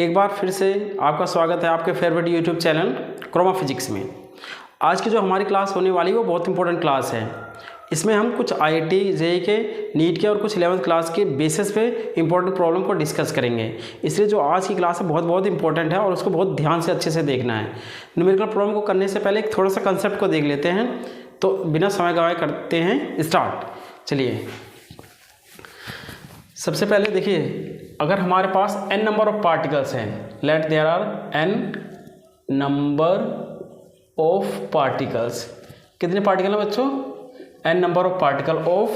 एक बार फिर से आपका स्वागत है आपके favourite YouTube channel Chroma physics में। आज की जो हमारी क्लास होने वाली है वो बहुत इंपॉर्टेंट क्लास है। इसमें हम कुछ आईआईटी जेईई के नीट के और कुछ 11th क्लास के बेसिस पे इंपॉर्टेंट प्रॉब्लम को डिस्कस करेंगे। इसलिए जो आज की क्लास है बहुत इंपॉर्टेंट है और उसको बहुत ध्यान से अच्छे से देखना है। न्यूमेरिकल प्रॉब्लम को करने से पहले एक थोड़ा सा कंसेप्ट को देख लेते हैं। तो बिना समय गवाए करते हैं स्टार्ट। चलिए सबसे पहले देखिए, अगर हमारे पास n नंबर ऑफ पार्टिकल्स हैं, let there are n number of particles. कितने पार्टिकल हैं बच्चों? n number of particle of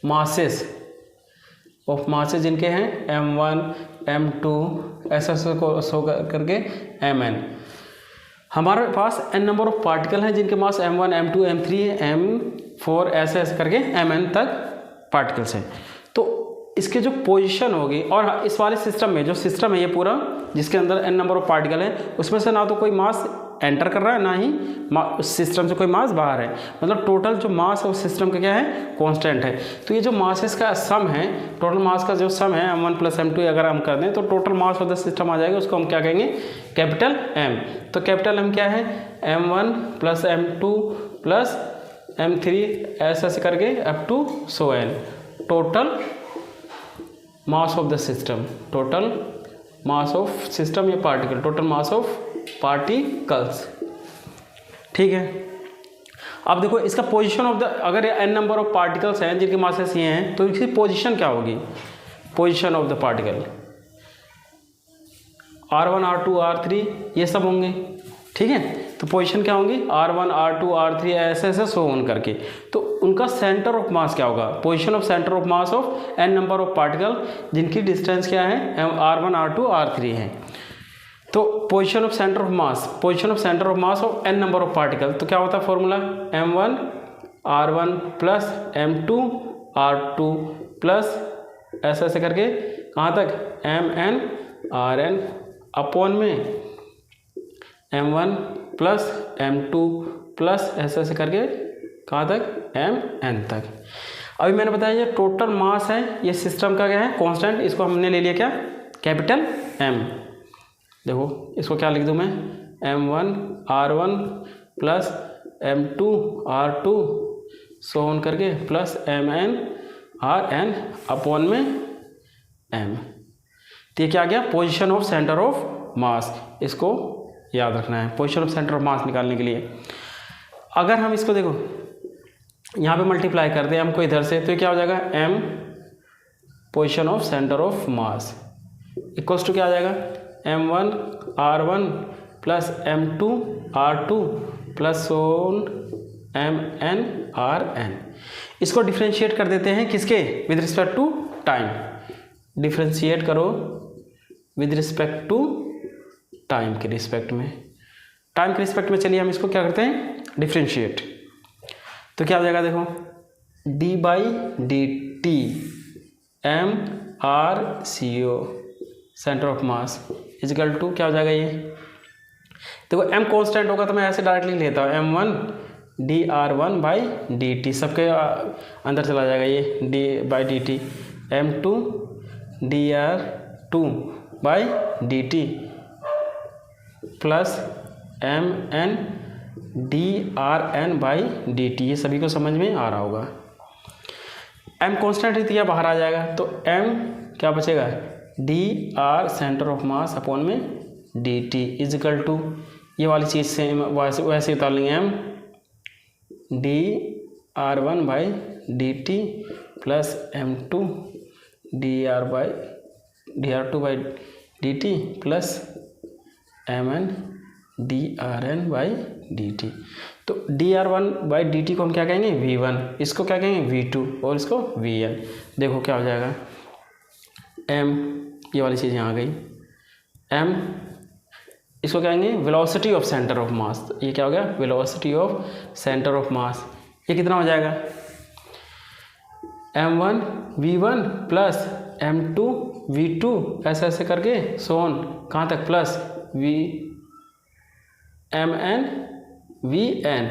masses जिनके हैं m1 m2 ऐसा सो करके mn। हमारे पास n नंबर ऑफ पार्टिकल हैं जिनके मास m1 m2 m3 m4 ऐसे करके mn तक पार्टिकल्स हैं। तो इसके जो पोजीशन होगी, और इस वाले सिस्टम में जो सिस्टम है ये पूरा जिसके अंदर n नंबर ऑफ पार्टिकल है, उसमें से ना तो कोई मास एंटर कर रहा है ना ही उस सिस्टम से कोई मास बाहर है। मतलब टोटल जो मास है उस सिस्टम का क्या है? कांस्टेंट है। तो ये जो मासेस का सम है, टोटल मास का जो सम है m1 + m2 अगर हम कर दें तो total mass of the system आ जाएगा। उसको हम क्या कहेंगे? Capital M। तो कैपिटल M क्या है? m1 + m2 + m3 ऐसे करके up to so n। Total mass of the system, total mass of system या particle, total mass of particles. ठीक है। अब देखो इसका पोजीशन ऑफ द, अगर n नंबर ऑफ पार्टिकल्स हैं जिनके मासेस ये हैं तो इसकी पोजीशन क्या होगी? Position of the particle r1 r2 r3 ये सब होंगे। ठीक है। तो पोजीशन क्या होंगी? r1 r2 r3 ऐसे सो ऑन करके। तो उनका सेंटर ऑफ मास क्या होगा? Position of centre of mass of n number of particle जिनकी डिस्टेंस क्या है? r1 r2 r3 है। तो position of centre of mass of n number of particle, तो क्या होता है formula? m1 r1 + m2 r2 plus ऐसे करके कहाँ तक? mn rn अपॉन में m1 + m2 प्लस ऐसे करके कहाँ तक? mn तक। अभी मैंने बताया ये टोटल मास है, ये सिस्टम का क्या है? कांस्टेंट। इसको हमने ले लिया क्या? Capital M। देखो इसको क्या लिख दूँ मैं? m1 r1 + m2 r2 so on करके प्लस mn rn अपॉन में m। तो ये क्या आ गया? पोजीशन ऑफ सेंटर ऑफ मास। इसको याद रखना है पोजीशन ऑफ सेंटर ऑफ मास निकालने के लिए। अगर हम इसको देखो यहाँ पे मल्टीप्लाई कर दें m को इधर से, तो ये क्या हो जाएगा? m position of centre of mass equals to क्या आ जाएगा? m1 r1 + m2 r2 plus on mn rn। इसको डिफ्रेंशिएट कर देते हैं किसके? With respect to time. Differentiate करो विद रिस्पेक्ट टू टाइम के रिस्पेक्ट में। टाइम के रिस्पेक्ट में चलिए हम इसको क्या करते हैं? डिफ्रेंशिएट। तो क्या हो जाएगा? देखो d/dt mRco centre of mass equal to क्या हो जाएगा? ये देखो m कांस्टेंट होगा तो मैं ऐसे डायरेक्टली लेता हूँ m1 dr1/dt, सबके अंदर चला जाएगा ये d/dt, m2 dr2/dt plus mn drn/dt। ये सभी को समझ में आ रहा होगा। m कांस्टेंट है तो यह बाहर आ जाएगा, तो m क्या बचेगा? dr centre of mass upon में dt इजिकल टू ये वाली चीज़ से वैसे उतार लेंगे m dr1/dt plus m2 dr2/dt plus mn drn/dt। तो dr1/dt को हम क्या कहेंगे? v1, इसको क्या कहेंगे? v2 और इसको vn। देखो क्या हो जाएगा? m ये वाली चीज़ यहाँ आ गई, m इसको कहेंगे velocity of centre of mass. ये क्या हो गया? Velocity of centre of mass. ये कितना हो जाएगा? m1 v1 plus m2 v2 ऐसे करके सोन कहाँ तक? Plus mn vn।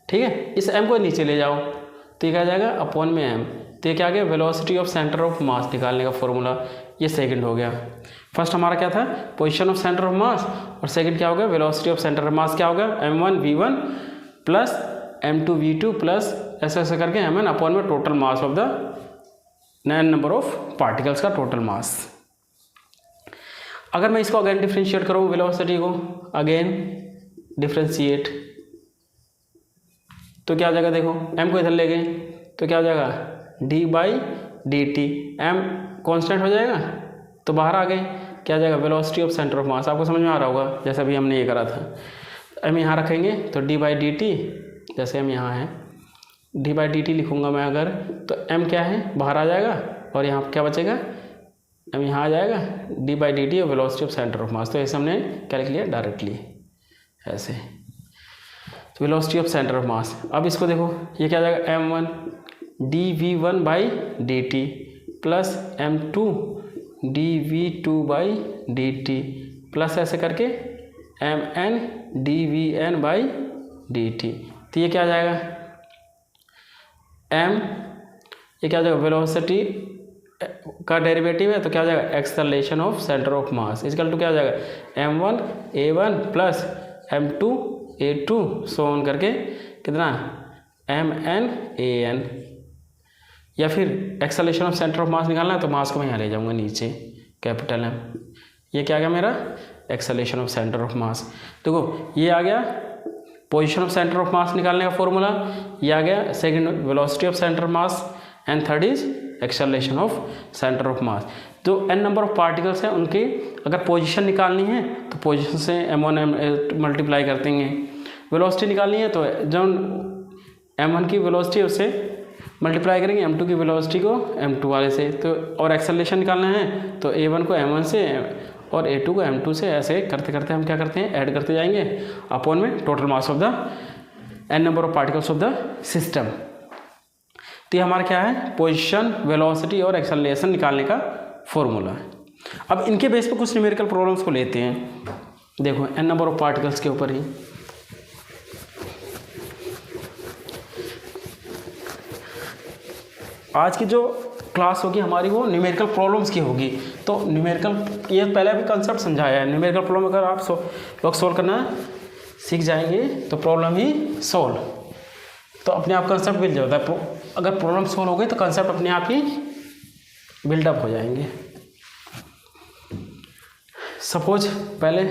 ठीक है। इस m को नीचे ले जाओ तो ये क्या आ जाएगा? अपॉन में m। तो ये क्या आ गया? वेलोसिटी ऑफ सेंटर ऑफ मास निकालने का फॉर्मूला। ये सेकंड हो गया। फर्स्ट हमारा क्या था, पोजीशन ऑफ सेंटर ऑफ मास, और सेकंड क्या हो गया, velocity of centre of mass क्या हो गया, m1 v1 plus m2 v2 plus ऐसा ऐसा करके mn अपॉन में total mass of the n number of particles का टोटल मास। अगर मैं इसको अगेन डिफ्रेंशिएट करूँ वेलोसिटी को, अगेन डिफ्रेंशिएट, तो क्या हो जाएगा, देखो m को इधर ले गए तो क्या हो जाएगा d/dt, m कांस्टेंट हो जाएगा तो बाहर आ गए, क्या हो जाएगा वेलोसिटी ऑफ सेंटर ऑफ मास। आपको समझ में आ रहा होगा जैसा भी हमने ये करा था। m यहाँ रखेंगे तो d/dt, जैसे हम यहाँ हैं d/dt लिखूँगा मैं अगर, तो m क्या है बाहर आ जाएगा और यहाँ क्या बचेगा, m यहाँ आ जाएगा d/dt और velocity of centre of mass. तो ऐसे हमने क्या लिख लिया डायरेक्टली ऐसे, तो वेलोसिटी ऑफ सेंटर ऑफ मास। अब इसको देखो ये क्या आ जाएगा m1 dv1/dt plus m2 dv2/dt plus ऐसे करके mn dvn/dt। तो ये क्या आ जाएगा m, ये क्या आ जाएगा वेलोसिटी का डेरिवेटिव है तो क्या आ जाएगा acceleration of centre of mass equal to क्या आ जाएगा m1 a1 plus m2 a2 so on करके कितना mn an। या फिर acceleration of centre of mass निकालना है तो मास को मैं यहाँ ले जाऊँगा नीचे कैपिटल M। ये क्या आ गया मेरा acceleration of centre of mass. देखो ये आ गया पोजीशन ऑफ सेंटर ऑफ मास निकालने का फॉर्मूला, ये आ गया second velocity of centre of mass, and third is acceleration of centre of मास। जो n नंबर ऑफ पार्टिकल्स हैं उनकी अगर पोजीशन निकालनी है तो पोजीशन से m1 मल्टीप्लाई कर देंगे, वेलोसिटी निकालनी है तो जो m1 की वेलोसिटी है उससे मल्टीप्लाई करेंगे m2 की वेलोसिटी को m2 वाले से, तो और एक्सेलरेशन निकालना है तो a1 को m1 से और a2 को m2 से, ऐसे करते करते हम क्या करते हैं ऐड करते जाएंगे अपॉन में total mass of the n number of particles of the system. तो ये हमारा क्या है पोजीशन, वेलोसिटी और एक्सेलरेशन निकालने का फॉर्मूला है। अब इनके बेस पे कुछ न्यूमेरिकल प्रॉब्लम्स को लेते हैं। देखो n नंबर ऑफ पार्टिकल्स के ऊपर ही आज की जो क्लास होगी हमारी वो न्यूमेरिकल प्रॉब्लम्स की होगी। तो न्यूमेरिकल ये पहले भी कंसेप्ट समझाया है, न्यूमेरिकल प्रॉब्लम अगर आप लोग सोल्व करना सीख जाएंगे तो प्रॉब्लम ही सोल्व, तो अपने आप कंसेप्ट बिल्ड होता है। अगर प्रॉब्लम सोल्व हो गई तो कंसेप्ट अपने आप ही बिल्डअप हो जाएंगे। सपोज पहले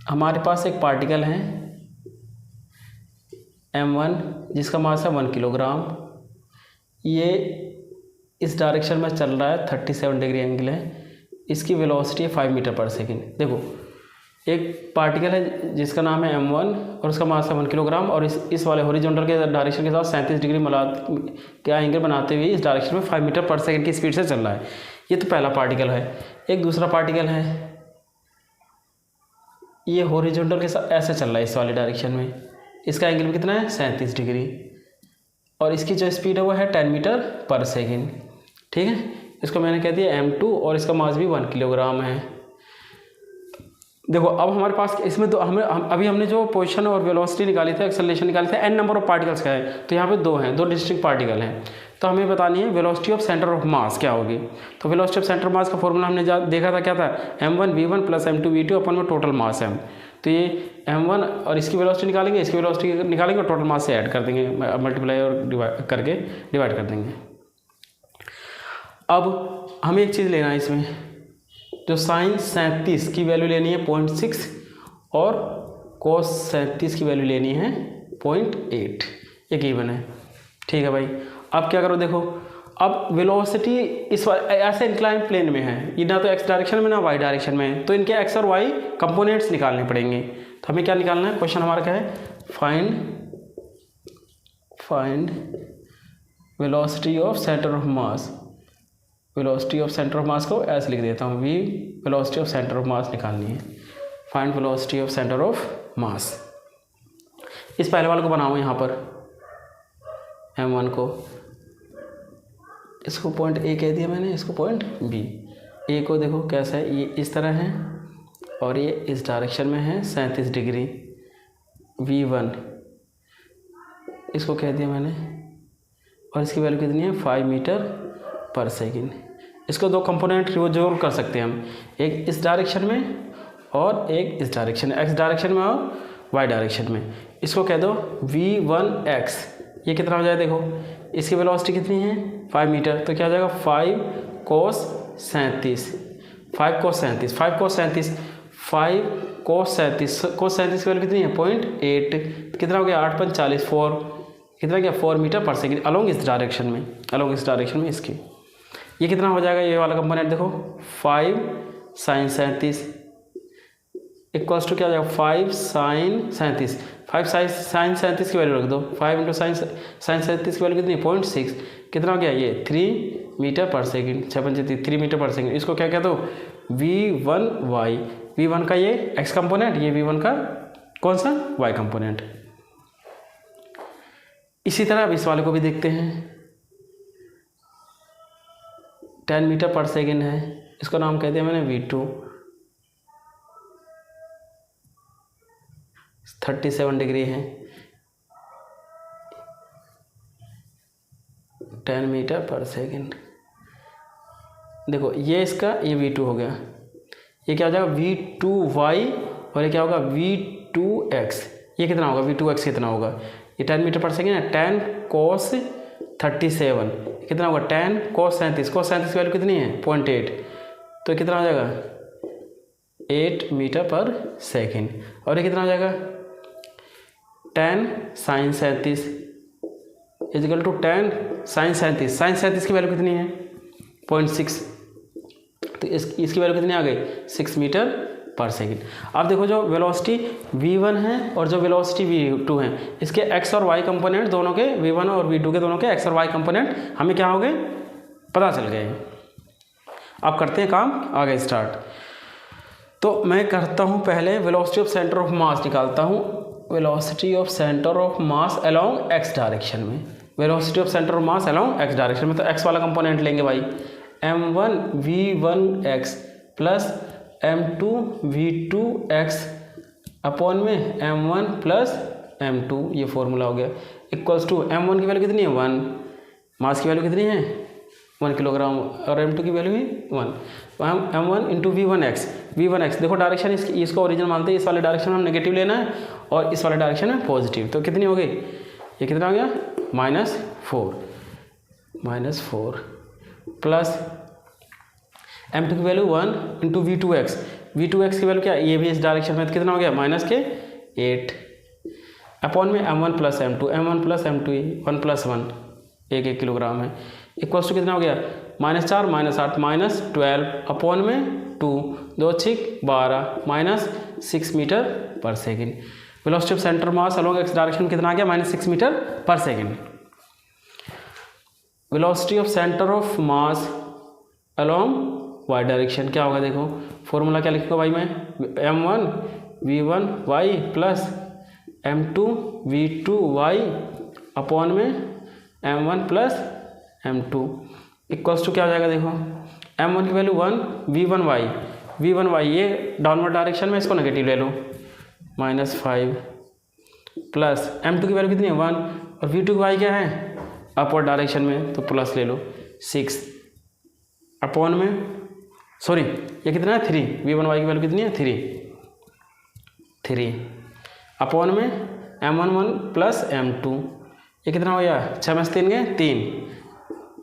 हमारे पास एक पार्टिकल है m1 जिसका मास है 1 किलोग्राम, ये इस डायरेक्शन में चल रहा है 37 डिग्री एंगल है, इसकी वेलोसिटी है 5 मीटर पर सेकेंड। देखो एक पार्टिकल है जिसका नाम है m1 और उसका मास है 1 किलोग्राम और इस वाले हॉरिजॉन्टल के डायरेक्शन के साथ 37 डिग्री का एंगल बनाते हुए इस डायरेक्शन में 5 मीटर पर सेकेंड की स्पीड से चल रहा है। ये तो पहला पार्टिकल है। एक दूसरा पार्टिकल है, ये हॉरिजॉन्टल के साथ ऐसे चल रहा है इस वाले डायरेक्शन में, इसका एंगल कितना है 37 डिग्री और इसकी जो स्पीड है वो है 10 मीटर पर सेकेंड। ठीक है, इसको मैंने कह दिया m2 और इसका मास भी 1 किलोग्राम है। देखो अब हमारे पास इसमें तो अभी हमने जो पोजीशन और वेलोसिटी निकाली थी, एक्सेलरेशन निकाली थी, n नंबर ऑफ पार्टिकल्स का है, तो यहाँ पे दो डिस्टिंक्ट पार्टिकल हैं। तो हमें बतानी है velocity of centre of mass क्या होगी। तो वेलोसिटी ऑफ सेंटर ऑफ मास का फॉर्मूला हमने देखा था, क्या था m1 v1 plus m2 v2 अपन में टोटल मास m। तो ये m1 और इसकी वेलोसिटी निकालेंगे, इसकी वेलोसिटी निकालेंगे और टोटल मास से ऐड कर देंगे, मल्टीप्लाई और डिवाइड कर देंगे। अब हमें एक चीज़ लेना है इसमें, जो साइन 37 की वैल्यू लेनी है 0.6 और कोस 37 की वैल्यू लेनी है 0.8, ये गिवन है। ठीक है भाई, अब क्या करो, देखो अब वेलोसिटी इस ऐसे इंक्लाइन प्लेन में है, ये ना तो एक्स डायरेक्शन में ना वाई डायरेक्शन में है, तो इनके एक्स और वाई कंपोनेंट्स निकालने पड़ेंगे। तो हमें क्या निकालना है, क्वेश्चन हमारा क्या है, find velocity of centre of mass. Velocity of centre of mass को ऐसे लिख देता हूँ, v velocity of centre of mass निकालनी है, find velocity of centre of mass. इस पहले वाले को बनाओ यहाँ पर m1 को, इसको पॉइंट ए कह दिया मैंने, इसको पॉइंट बी। ए को देखो कैसा है, ये इस तरह है और ये इस डायरेक्शन में है 37 डिग्री। v1 इसको कह दिया मैंने और इसकी वैल्यू कितनी है 5 मीटर पर सेकेंड। इसको दो कंपोनेंट जोड़ कर सकते हैं हम, एक इस डायरेक्शन में और एक इस डायरेक्शन में, एक्स डायरेक्शन में और वाई डायरेक्शन में। इसको कह दो v1x। ये कितना हो जाएगा देखो, इसकी वेलोसिटी कितनी है 5 मीटर, तो क्या हो जाएगा 5 cos 37, 5 cos 37, 5 cos 37, 5 cos 37, cos 37 की वैल्यू कितनी है 0.8, कितना हो गया 8 5 40, 4 कितना गया 4 मीटर पर सेकेंड अलोंग इस डायरेक्शन में, अलोंग इस डायरेक्शन में इसकी। ये कितना हो जाएगा, ये वाला कंपोनेंट देखो 5 sin 37 इक्वल्स टू क्या हो जाएगा 5 sin 37, 5 sin 37 की वैल्यू रख दो, 5 इंटू sin 37 की वैल्यू कितनी है 0.6, कितना हो गया ये 3 मीटर पर सेकेंड, 3 मीटर पर सेकेंड। इसको क्या कहते हो v1y, v1 का ये x कंपोनेंट, ये v1 का कौन सा y कंपोनेंट। इसी तरह अब इस वाले को भी देखते हैं, 10 मीटर पर सेकेंड है, इसको नाम कहते हैं मैंने v2, 37 डिग्री है, 10 मीटर पर सेकेंड। देखो ये इसका ये v2 हो गया, ये क्या हो जाएगा v2y और ये क्या होगा v2x। ये कितना होगा v2x कितना होगा, ये 10 मीटर पर सेकेंड है, 10 cos 37 कितना होगा 10 cos 37, cos 37 की वैल्यू कितनी है 0.8, तो कितना हो जाएगा 8 मीटर पर सेकेंड। और ये कितना हो जाएगा 10 sin 37 is equal to 10 sin 37, sin 37 की वैल्यू कितनी है 0.6, तो इसकी वैल्यू कितनी आ गई 6 मीटर पर सेकेंड। अब देखो जो वेलोसिटी v1 है और जो वेलोसिटी v2 है, इसके x और y कंपोनेंट दोनों के, v1 और v2 के दोनों के x और y कंपोनेंट हमें क्या हो गए पता चल गए। अब करते हैं काम आगे स्टार्ट। तो मैं करता हूँ पहले velocity of centre of mass निकालता हूँ, velocity of centre of mass along x direction में, velocity of centre of mass along x direction में। तो x वाला कंपोनेंट लेंगे भाई, m1 v1x plus m2 v2x upon में m1 प्लस m2, ये फॉर्मूला हो गया, इक्वल्स टू m1 की वैल्यू कितनी है 1, मास की वैल्यू कितनी है 1 किलोग्राम और m2 की वैल्यू भी 1, तो हम m1 इंटू v1x देखो डायरेक्शन इसको ओरिजिनल मानते हैं, इस वाले डायरेक्शन में हम नेगेटिव लेना है और इस वाले डायरेक्शन में पॉजिटिव, तो कितनी हो गई ये कितना हो गया -4 प्लस m2 की वैल्यू 1 इंटू v2x की वैल्यू क्या, ये भी इस डायरेक्शन में, तो कितना हो गया -8 अपॉन में m1 plus m2, m1 plus m2 1 plus 1 1 kilogram है, इक्वल्स टू कितना हो गया -4 -8 -12 अपॉन में 2 2 6 12 -6 मीटर पर second. Velocity of centre mass along x direction में कितना आ गया -6 मीटर पर second. Velocity of centre of mass along y direction क्या होगा, देखो फॉर्मूला क्या लिखूँगा भाई मैं, m1 v1y plus m2 v2y upon में m1 plus m2 equals to क्या हो जाएगा, देखो m1 की वैल्यू 1 v1y ये डाउनवर्ड डायरेक्शन में, इसको नेगेटिव ले लो -5 प्लस m2 की वैल्यू कितनी है 1 और v2 की y क्या है अपवर्ड डायरेक्शन में, तो प्लस ले लो 6 अपॉन में सॉरी ये कितना है 3, v1y की वैल्यू कितनी है 3 अपॉन में m11 प्लस m2, ये कितना हो गया 6 में 3 गए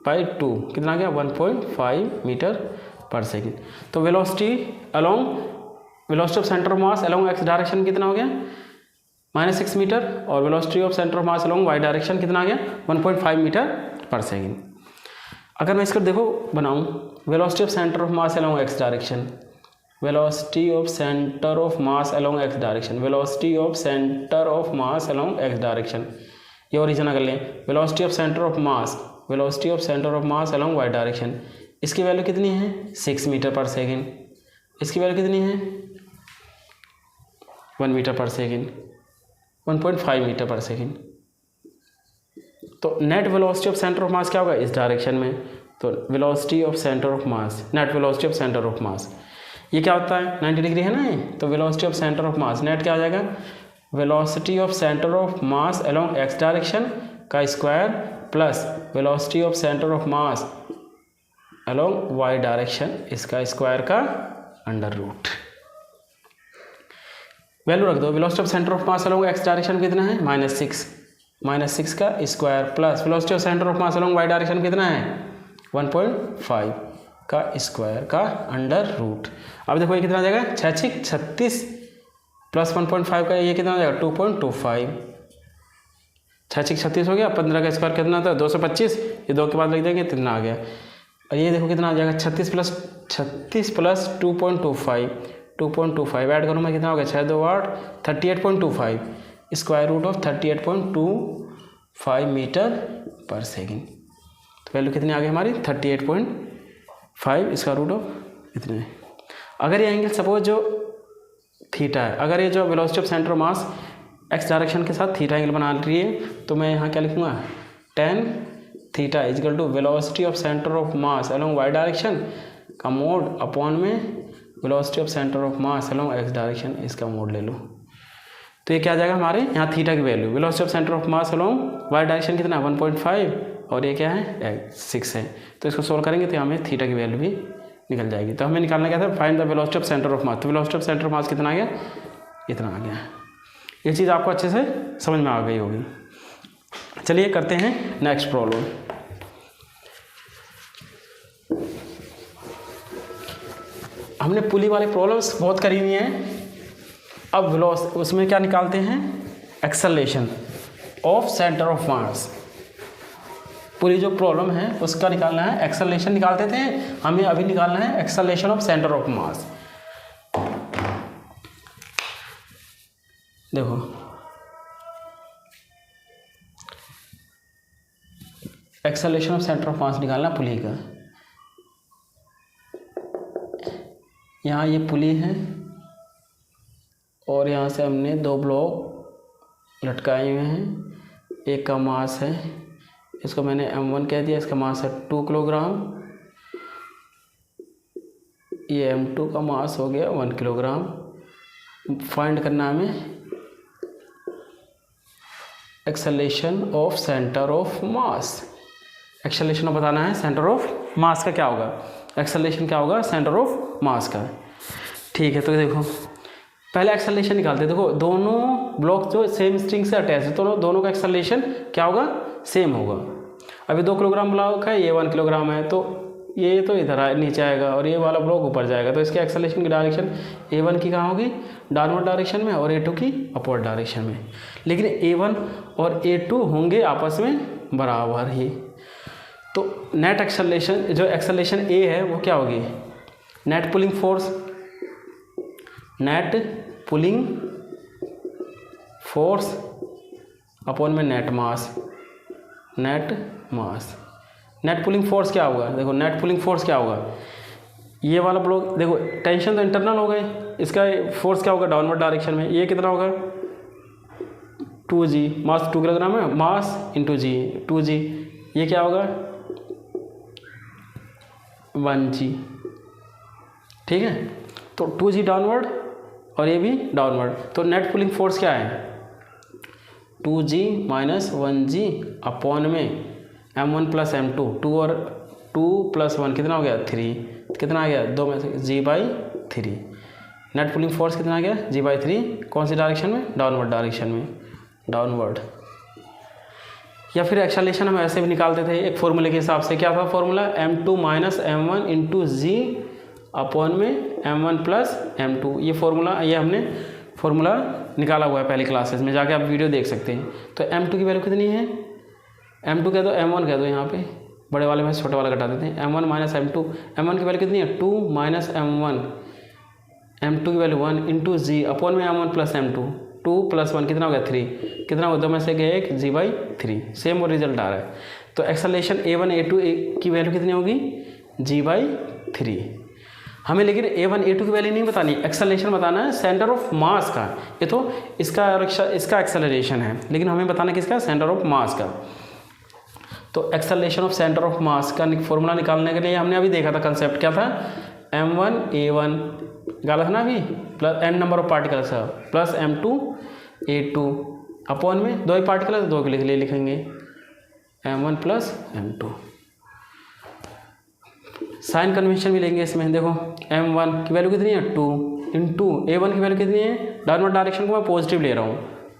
3/2 कितना आ गया 1.5 मीटर पर सेकेंड। तो velocity of centre of mass along x direction कितना हो गया -6 मीटर और velocity of centre of mass along y direction कितना आ गया 1.5 मीटर पर सेकेंड। अगर मैं इसको देखो बनाऊं, velocity of centre of mass along x direction, velocity of centre of mass along x direction, velocity of centre of mass along x direction, ये ओरिजिन कर लें, velocity of centre of mass along y direction, इसकी value कितनी है 6 metre पर second, इसकी value कितनी है 1 मीटर पर सेकेंड, 1.5 मीटर पर सेकेंड। तो net velocity of centre of mass क्या होगा इस डायरेक्शन में, तो velocity of centre of mass, net velocity of centre of mass ये क्या होता है 90 डिग्री है ना, तो velocity of centre of mass net क्या आ जाएगा, velocity of centre of mass along x direction का square plus velocity of centre of mass along y direction, इसका स्क्वायर का अंडर रूट। वैल्यू रख दो। Velocity of centre of mass along x direction कितना है -6 का square plus velocity of centre of mass along y direction कितना है 1.5 का स्क्वायर का अंडर रूट। अब देखो ये कितना आ जाएगा 6 36 प्लस 1.5 का ये कितना आ जाएगा 2.25। 6 36 हो गया, 15 का स्क्वायर कितना था 225, ये 2 के बाद लिख देंगे कितना आ गया। और ये देखो कितना आ जाएगा 36 प्लस 2.25 ऐड करूँ मैं कितना हो गया 6 2 8 38.25 स्क्वायर रूट ऑफ 38.25 मीटर पर सेकेंड। तो वैल्यू कितनी आ गई हमारी 38.5 स्क्वायर रूट ऑफ इतने। अगर ये एंगल सपोज जो थीटा है, अगर ये जो velocity of centre of mass x direction के साथ थीटा एंगल बना रही है, तो मैं यहाँ क्या लिखूँगा tan theta equal to velocity of centre of mass along y direction का मोड अपॉन में velocity of centre of mass along x direction, इसका मोड ले लो। तो ये क्या आ जाएगा हमारे यहाँ थीटा की value, velocity of centre of mass along y direction कितना 1.5 और ये क्या है 6 है। तो इसको सोल्व करेंगे तो हमें थीटा की वैल्यू भी निकल जाएगी। तो हमें निकालना क्या था find the velocity of centre of mass. तो velocity of centre of mass कितना आ गया इतना आ गया। ये चीज़ आपको अच्छे से समझ में आ गई होगी। चलिए करते हैं नेक्स्ट प्रॉब्लम। हमने पुली वाले प्रॉब्लम्स बहुत करी हुई हैं। अब उसमें क्या निकालते हैं एक्सेलरेशन ऑफ सेंटर ऑफ मास। पूरी जो प्रॉब्लम है उसका निकालना है, एक्सेलरेशन निकालते थे, हमें अभी निकालना है acceleration of centre of mass. देखो acceleration of centre of mass निकालना पुली का। यहाँ ये पुली है और यहाँ से हमने 2 ब्लॉक लटकाए हुए हैं। एक का मास है, इसको मैंने m1 कह दिया, इसका मास है 2 किलोग्राम। ये m2 का मास हो गया 1 किलोग्राम। फाइंड करना हमें acceleration of centre of mass. Acceleration बताना है सेंटर ऑफ मास का क्या होगा, एक्सेलरेशन क्या होगा सेंटर ऑफ मास का। ठीक है, तो देखो पहले एक्सेलरेशन निकालते हैं। देखो दोनों ब्लॉक जो सेम स्ट्रिंग से अटैच है तो दोनों का एक्सेलरेशन क्या होगा सेम होगा। अभी 2 किलोग्राम ब्लॉक है, ये 1 किलोग्राम है, तो ये तो इधर नीचे आएगा और ये वाला ब्लॉक ऊपर जाएगा। तो इसके एक्सेलरेशन की डायरेक्शन A1 की कहाँ होगी डाउनवर्ड डायरेक्शन में और A2 की अपवर्ड डायरेक्शन में। लेकिन A1 और A2 होंगे आपस में बराबर ही। तो नेट एक्सेलरेशन जो एक्सेलरेशन A है वो क्या होगी नेट पुलिंग फोर्स अपॉन में नेट पुलिंग फोर्स क्या होगा। देखो नेट पुलिंग फोर्स क्या होगा, ये वाला ब्लॉक देखो टेंशन तो इंटरनल हो गए, इसका फोर्स क्या होगा डाउनवर्ड डायरेक्शन में। ये कितना होगा 2g, मास 2 किलोग्राम है, मास इंटू जी 2g, ये क्या होगा 1g। ठीक है, तो 2g डाउनवर्ड और ये भी डाउनवर्ड। तो नेट पुलिंग फोर्स क्या है 2g माइनस 1g अपॉन में m1 प्लस m2, 2 और 2 प्लस 1 कितना हो गया 3, कितना आ गया 2 में से g/3। नेट पुलिंग फोर्स कितना आ गया g/3, कौन सी डायरेक्शन में डाउनवर्ड डायरेक्शन में, डाउनवर्ड। या फिर एक्सेलरेशन हम ऐसे भी निकालते थे एक फॉर्मूले के हिसाब से। क्या था formula m2 minus m1 into g upon में m1 प्लस m2। ये फॉर्मूला ये हमने फॉर्मूला निकाला हुआ है पहली क्लासेस में, जाके आप वीडियो देख सकते हैं। तो m2 की वैल्यू कितनी है, m2 कह दो m1 कह दो, यहाँ पे बड़े वाले में छोटे वाला घटा देते हैं। m1 माइनस m2, m1 की वैल्यू कितनी है 2 माइनस m1, m2 की वैल्यू 1 इंटू जी अपॉन में m1 प्लस m2, 2 प्लस 1 कितना हो गया 3, कितना हो 2 में से गए 1 g/3, सेम और रिजल्ट आ रहा है। तो एक्सेलरेशन A1 A2 की वैल्यू कितनी होगी g/3 हमें। लेकिन A1 A2 की वैल्यू नहीं बतानी, एक्सेलरेशन बताना है सेंटर ऑफ मास का। ये तो इसका एक्सेलरेशन है, लेकिन हमें बताना किसका सेंटर ऑफ मास का। तो एक्सेलरेशन ऑफ सेंटर ऑफ मास का फॉर्मूला निकालने के लिए हमने अभी देखा था कंसेप्ट क्या था m1 A1 गलत ना अभी plus n number of particles है प्लस m2 A2 अपॉन में 2 ही पार्टिकल्स 2 के लिए लिखेंगे m1 plus m2। Sign convention भी लेंगे इसमें। देखो m1 की वैल्यू कितनी है 2 इंटू a1 की वैल्यू कितनी है, डाउनवर्ड डायरेक्शन को मैं पॉजिटिव ले रहा हूँ,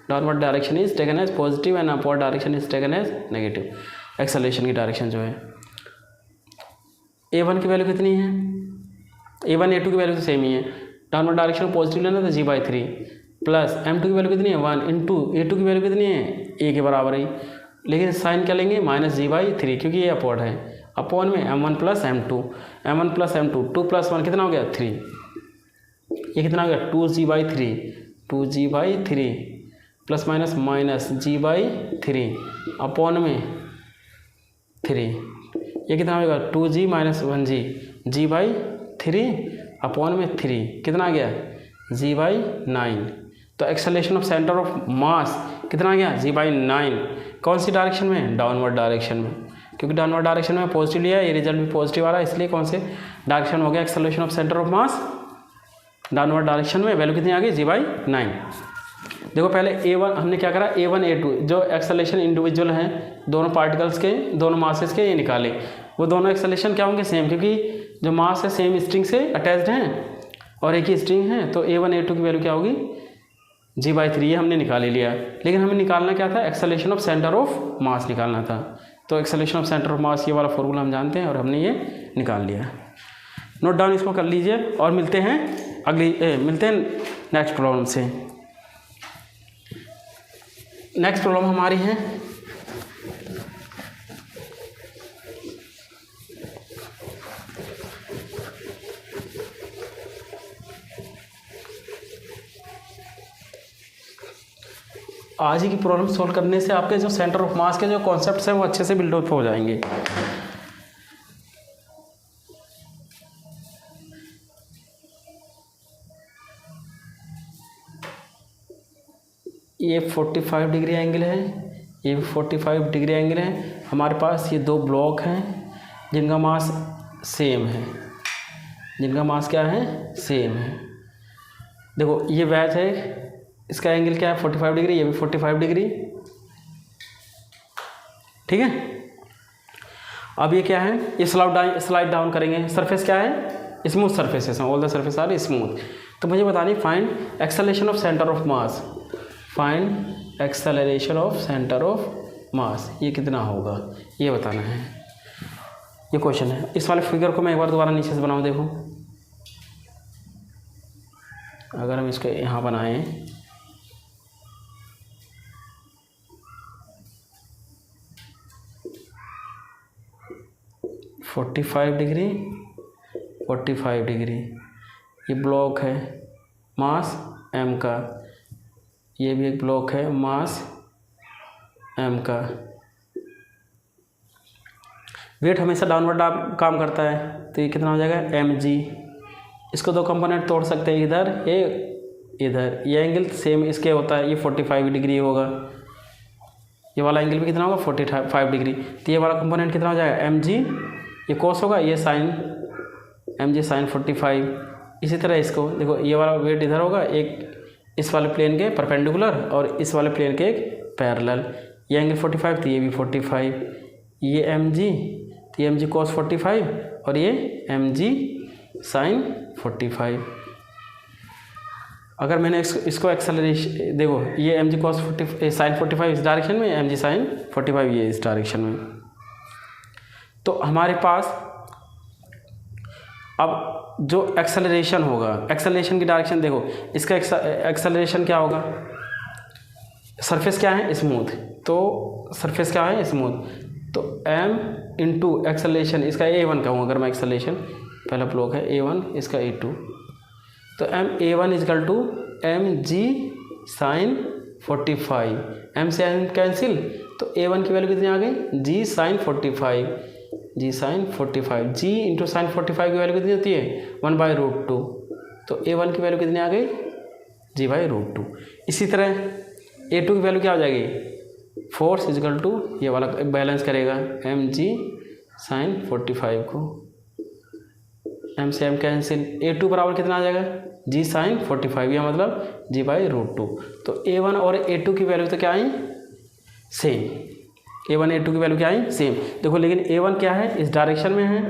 downward direction is taken as positive and upward direction is taken as negative, acceleration की डायरेक्शन जो है। a1 की वैल्यू कितनी है, a1 a2 की वैल्यू तो सेम ही है, डाउनवर्ड डायरेक्शन पॉजिटिव लेना तो g/3 प्लस m2 की वैल्यू कितनी है 1 इंटू a2 की वैल्यू कितनी है a के बराबर ही, लेकिन साइन क्या लेंगे -g/3 क्योंकि ये अपवर्ड है, अपॉन में m1 plus m2, m1 plus m2 2 plus 1 कितना हो गया 3, ये कितना हो गया 2g/3, 2g/3 plus minus minus g/3 upon में 3, ये कितना होगा 2g minus 1g, g/3 upon में 3 कितना आ गया g/9। तो acceleration of centre of mass कितना आ गया g/9, कौन सी डायरेक्शन में, डाउनवर्ड डायरेक्शन में, क्योंकि डाउनवर्ड डायरेक्शन में पॉजिटिव लिया है, ये रिजल्ट भी पॉजिटिव आ रहा है, इसलिए कौन से डायरेक्शन हो गया acceleration of centre of mass, downward direction में वैल्यू कितनी आ गई g/9। देखो पहले a1 हमने क्या करा, a1 a2 जो एक्सेलरेशन इंडिविजुअल हैं दोनों पार्टिकल्स के, दोनों मासेस के, ये निकाले, वो दोनों एक्सेलरेशन क्या होंगे सेम, क्योंकि जो मास है सेम स्ट्रिंग से अटैच्ड हैं और एक ही स्ट्रिंग है, तो a1 a2 की वैल्यू क्या होगी g/3, ये हमने निकाल ही लिया, लेकिन हमें निकालना क्या था, acceleration of centre of mass निकालना था। तो acceleration of centre of mass ये वाला फॉर्मूला हम जानते हैं और हमने ये निकाल लिया। नोट डाउन इसको कर लीजिए और मिलते हैं मिलते हैं नेक्स्ट प्रॉब्लम से। नेक्स्ट प्रॉब्लम हमारी है आज ही की प्रॉब्लम सॉल्व करने से आपके जो सेंटर ऑफ मास के जो कॉन्सेप्ट्स हैं वो अच्छे से बिल्ड अप हो जाएंगे। ये 45 डिग्री एंगल है, ये भी 45 डिग्री एंगल है। हमारे पास ये दो ब्लॉक हैं जिनका मास सेम है, जिनका मास क्या है सेम है। देखो ये वैज है, इसका एंगल क्या है 45 डिग्री, ये भी 45 डिग्री, ठीक है। अब ये क्या है, ये स्लाइड डाउन करेंगे, सरफेस क्या है स्मूथ सरफेसेस हैं, all the surface are smooth. तो मुझे बतानी find acceleration of centre of mass, find acceleration of centre of mass, ये कितना होगा ये बताना है, ये क्वेश्चन है। इस वाले फिगर को मैं एक बार दोबारा नीचे से बनाऊँ, देखो अगर हम इसको यहाँ बनाएं, फोर्टी फाइव डिग्री ये ब्लॉक है मास m का, ये भी एक ब्लॉक है मास m का। वेट हमेशा डाउनवर्ड काम करता है, तो ये कितना हो जाएगा mg। इसको दो कंपोनेंट तोड़ सकते हैं, इधर ये एंगल सेम इसके होता है, ये 45 डिग्री होगा, ये वाला एंगल भी कितना होगा 45 डिग्री। तो ये वाला कंपोनेंट कितना हो जाएगा mg, ये कोस होगा, ये साइन mg साइन 45। इसी तरह इसको देखो, ये वाला वेट इधर होगा, एक इस वाले प्लेन के परपेंडिकुलर और इस वाले प्लेन के एक पैरेलल, ये एंगल 45 तो ये भी 45, ये mg तो ये mg cos 45 और ये mg साइन 45। अगर मैंने इसको एक्सेलरेशन देखो, ये mg cos 40 साइन 45 इस डायरेक्शन में, mg साइन 45 ये इस डायरेक्शन में। तो हमारे पास अब जो एक्सेलरेशन होगा, एक्सेलरेशन की डायरेक्शन देखो, इसका एक्सेलरेशन क्या होगा, सरफेस क्या है स्मूथ, तो सरफेस क्या है स्मूथ, तो m इंटू एक्सेलरेशन, इसका a1 कहूँगा अगर मैं एक्सेलरेशन, पहला ब्लॉक है a1, इसका a2, तो a1 equal to mg sine 45, m से m कैंसिल, तो a1 की वैल्यू कितनी आ गई g sine 45, g sine 45, g into sine 45 की वैल्यू कितनी होती है 1/√2, तो a1 की वैल्यू कितनी आ गई g/√2। इसी तरह a2 की वैल्यू क्या हो जाएगी, फोर्स इजकल टू ये वाला बैलेंस करेगा mg साइन 45 को, m से m कैंसिल, a2 बराबर कितना आ जाएगा g साइन 45, या मतलब g/√2। तो a1 और a2 की वैल्यू तो क्या आई सेम, a1 a2 की वैल्यू क्या आई सेम। देखो लेकिन a1 क्या है इस डायरेक्शन में है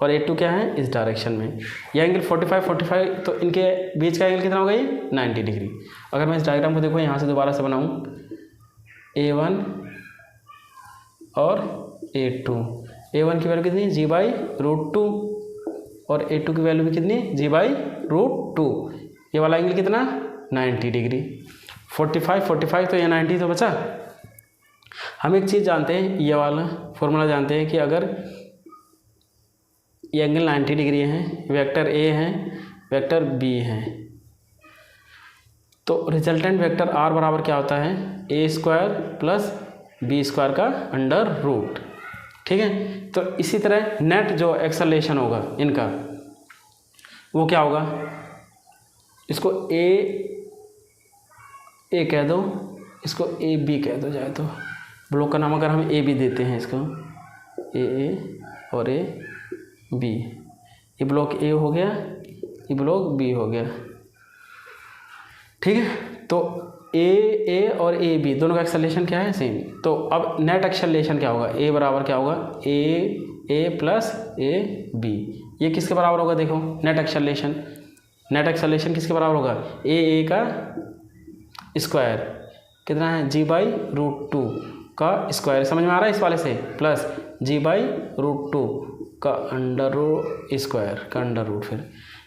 और A2 क्या है, इस डायरेक्शन में। ये एंगल 45 तो इनके बीच का एंगल कितना होगा, ये 90 डिग्री। अगर मैं इस डायग्राम को देखो यहाँ से दोबारा से बनाऊँ, A1 और A2, A1 की वैल्यू कितनी, g/√2 और A2 की वैल्यू भी कितनी, g/√2। ये वाला एंगल कितना, 90 डिग्री। 45 तो ये 90 तो बचा। हम एक चीज़ जानते हैं, ये वाला फॉर्मूला जानते हैं कि अगर ये एंगल 90 डिग्री है, वेक्टर A है, वेक्टर B है, तो रिजल्टेंट वेक्टर R बराबर क्या होता है, A² प्लस B² का अंडर रूट। ठीक है, तो इसी तरह नेट जो एक्सेलरेशन होगा इनका वो क्या होगा, इसको ए कह दो, इसको AB कह दो जाए तो। ब्लॉक का नाम अगर हम AB देते हैं इसको, AA और AB, ये ब्लॉक A हो गया, ये ब्लॉक B हो गया। ठीक है, तो A और AB दोनों का एक्सेलरेशन क्या है, सेम। तो अब नेट एक्सेलरेशन क्या होगा, A बराबर क्या होगा, A प्लस AB। ये किसके बराबर होगा, देखो नेट एक्सेलरेशन किसके बराबर होगा, A का स्क्वायर कितना है, g/√2 का स्क्वायर, समझ में आ रहा है इस वाले से, प्लस g/√2 का अंडर रूट। फिर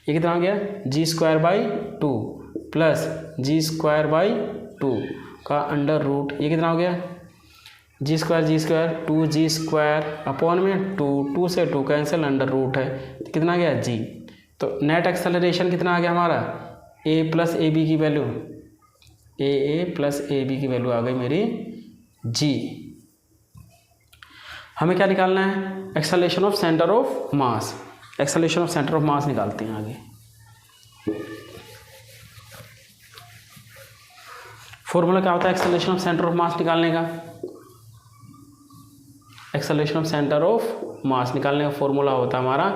ये कितना हो गया, g²/2 प्लस g²/2 का अंडर रूट। ये कितना हो गया, g² 2g² अपॉन में 2 से 2 कैंसिल, अंडर रूट है, तो कितना आ गया g। तो नेट एक्सेलरेशन कितना आ गया हमारा, A प्लस AB की वैल्यू, AA प्लस AB की वैल्यू आ गई मेरी g। हमें क्या निकालना है, acceleration of centre of mass. Acceleration of centre of मास निकालते हैं आगे। फॉर्मूला क्या होता है एक्सेलरेशन ऑफ सेंटर ऑफ मास निकालने का, एक्सेलरेशन ऑफ सेंटर ऑफ मास निकालने का फॉर्मूला होता है हमारा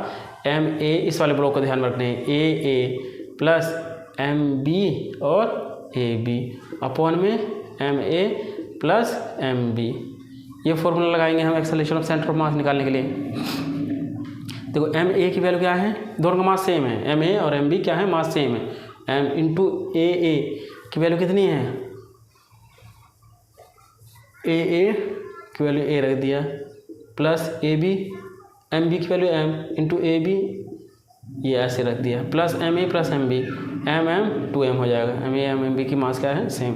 ma, इस वाले ब्लॉक को ध्यान में रखना है, AA प्लस MB और AB अपॉन में MA प्लस MB। ये फॉर्मूला लगाएंगे हम एक्सेलरेशन ऑफ सेंटर ऑफ मास निकालने के लिए। देखो MA की वैल्यू क्या है, दोनों का मास सेम है, MA और MB क्या है, मास सेम है। M इंटू AA की वैल्यू कितनी है, AA की वैल्यू A रख दिया, प्लस AB, MB की वैल्यू M इंटू AB, ये ऐसे रख दिया, plus MA plus MB, MM 2M हो जाएगा। MA MB की मास क्या है, same.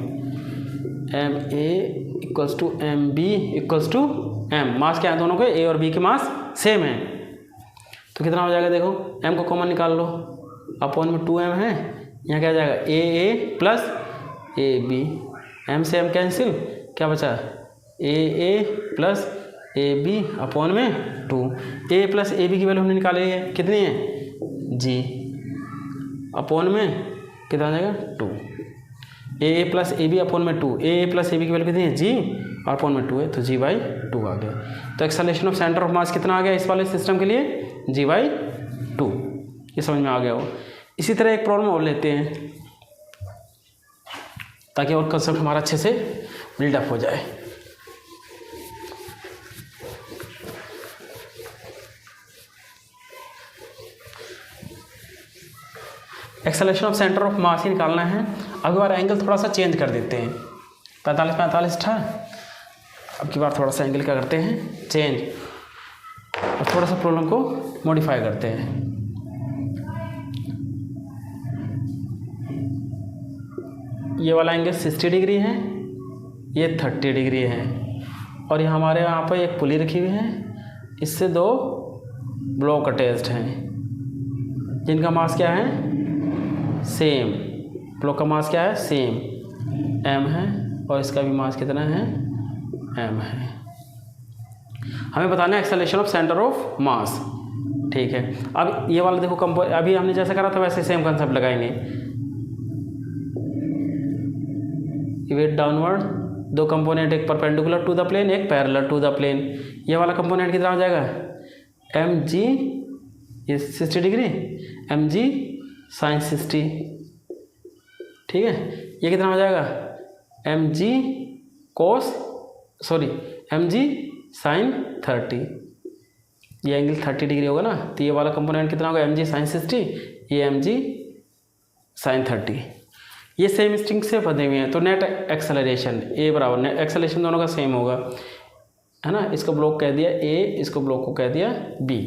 MA equals to MB equals to M, mass क्या है दोनों के, A और B के मास सेम है। तो कितना हो जाएगा, देखो M को कॉमन निकाल लो, अपॉन में 2M है, यहाँ क्या आ जाएगा AA प्लस AB, M से M कैंसिल, क्या बचा AA प्लस AB अपॉन में 2। A प्लस AB की वैल्यू हमने निकाली है, कितनी है G, अपॉन में कितना आ जाएगा 2। AA प्लस AB अपॉन में 2, AA प्लस AB की वैल्यू कितनी है G और अपॉन में 2 है, तो G/2 आ गया। तो acceleration of centre of mass कितना आ गया इस वाले सिस्टम के लिए, G/2। ये समझ में आ गया हो। इसी तरह एक प्रॉब्लम और लेते हैं ताकि और कंसेप्ट हमारा अच्छे से बिल्डअप हो जाए। Acceleration of centre of mass ही निकालना है। अब की बार एंगल थोड़ा सा चेंज कर देते हैं, 45 था, अब की बार थोड़ा सा एंगल क्या करते हैं, चेंज, और थोड़ा सा प्रॉब्लम को मॉडिफाई करते हैं। ये वाला एंगल 60 डिग्री है, ये 30 डिग्री है, और ये हमारे यहाँ पर एक पुली रखी हुई है, इससे 2 ब्लॉक अटैच्ड हैं जिनका मास क्या है, सेम। ब्लॉक का मास क्या है, सेम M है, और इसका भी मास कितना है, M है। हमें बताना है एक्सेलरेशन ऑफ सेंटर ऑफ मास। ठीक है, अब ये वाला देखो अभी हमने जैसा करा था वैसे सेम कंसेप्ट लगाएंगे। वेट डाउनवर्ड, 2 कंपोनेंट, एक परपेंडिकुलर टू द प्लेन, एक पैरेलल टू द प्लेन। ये वाला कंपोनेंट कितना हो जाएगा, mg, ये 60 डिग्री, mg साइन 60। ठीक है, ये कितना हो जाएगा, mg साइन 30। ये एंगल 30 डिग्री होगा ना, तो ये वाला कंपोनेंट कितना होगा mg sin 60, ये mg sin 30। ये सेम स्ट्रिंग से बंधे हुए हैं, तो नेट एक्सेलरेशन ए बराबर, नेट एक्सेलरेशन दोनों का सेम होगा, है ना। इसको ब्लॉक कह दिया ए, इसको ब्लॉक को कह दिया b,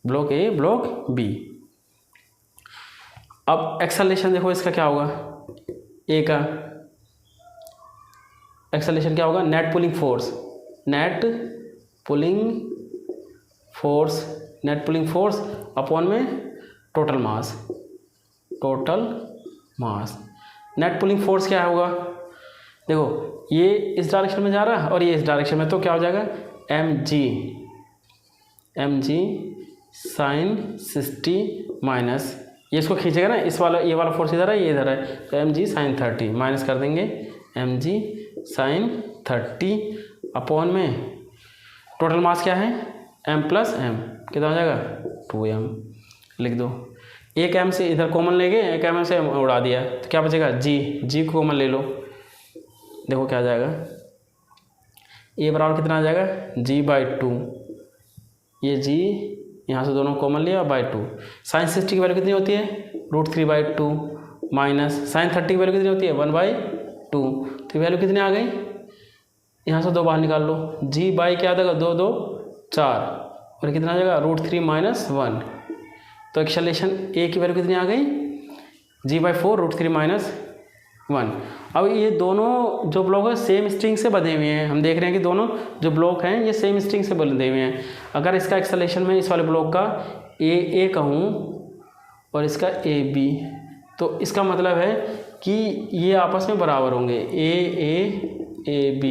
block a block b. अब एक्सेलरेशन देखो इसका क्या होगा, ए का एक्सेलरेशन क्या होगा, net pulling force, net pulling force, net pulling force upon में total mass, total mass. Net pulling force क्या होगा, देखो ये इस डायरेक्शन में जा रहा है और ये इस डायरेक्शन में, तो क्या हो जाएगा mg sin 60 माइनस, ये इसको खींचेगा ना, इस वाला ये वाला फोर्स इधर है, ये इधर है, तो mg sin 30 माइनस कर देंगे mg sin 30 अपॉन में टोटल मास क्या है m प्लस m, कितना हो जाएगा 2m, लिख दो। एक m से इधर कॉमन लेंगे, एक m से उड़ा दिया, तो क्या बचेगा g को कॉमन ले लो, देखो क्या आ जाएगा, a बराबर कितना आ जाएगा g/2, ये g यहाँ से दोनों कॉमन लिया बाई 2। साइन 60 की वैल्यू कितनी होती है √3/2 माइनस साइन 30 की वैल्यू कितनी होती है 1/2, तो वैल्यू कितनी आ गई, यहाँ से 2 बाहर निकाल लो, g बाई क्या आ जाएगा 2 2 4 और कितना आ जाएगा √3 - 1, तो एक्सेलरेशन ए की वैल्यू कितनी आ गई g/4 √3 - 1। अब ये दोनों जो ब्लॉक है सेम स्ट्रिंग से बंधे हुए हैं, हम देख रहे हैं कि दोनों जो ब्लॉक हैं ये सेम स्ट्रिंग से बंधे हुए हैं। अगर इसका एक्सेलरेशन में इस वाले ब्लॉक का ए कहूँ और इसका AB, तो इसका मतलब है कि ये आपस में बराबर होंगे, AB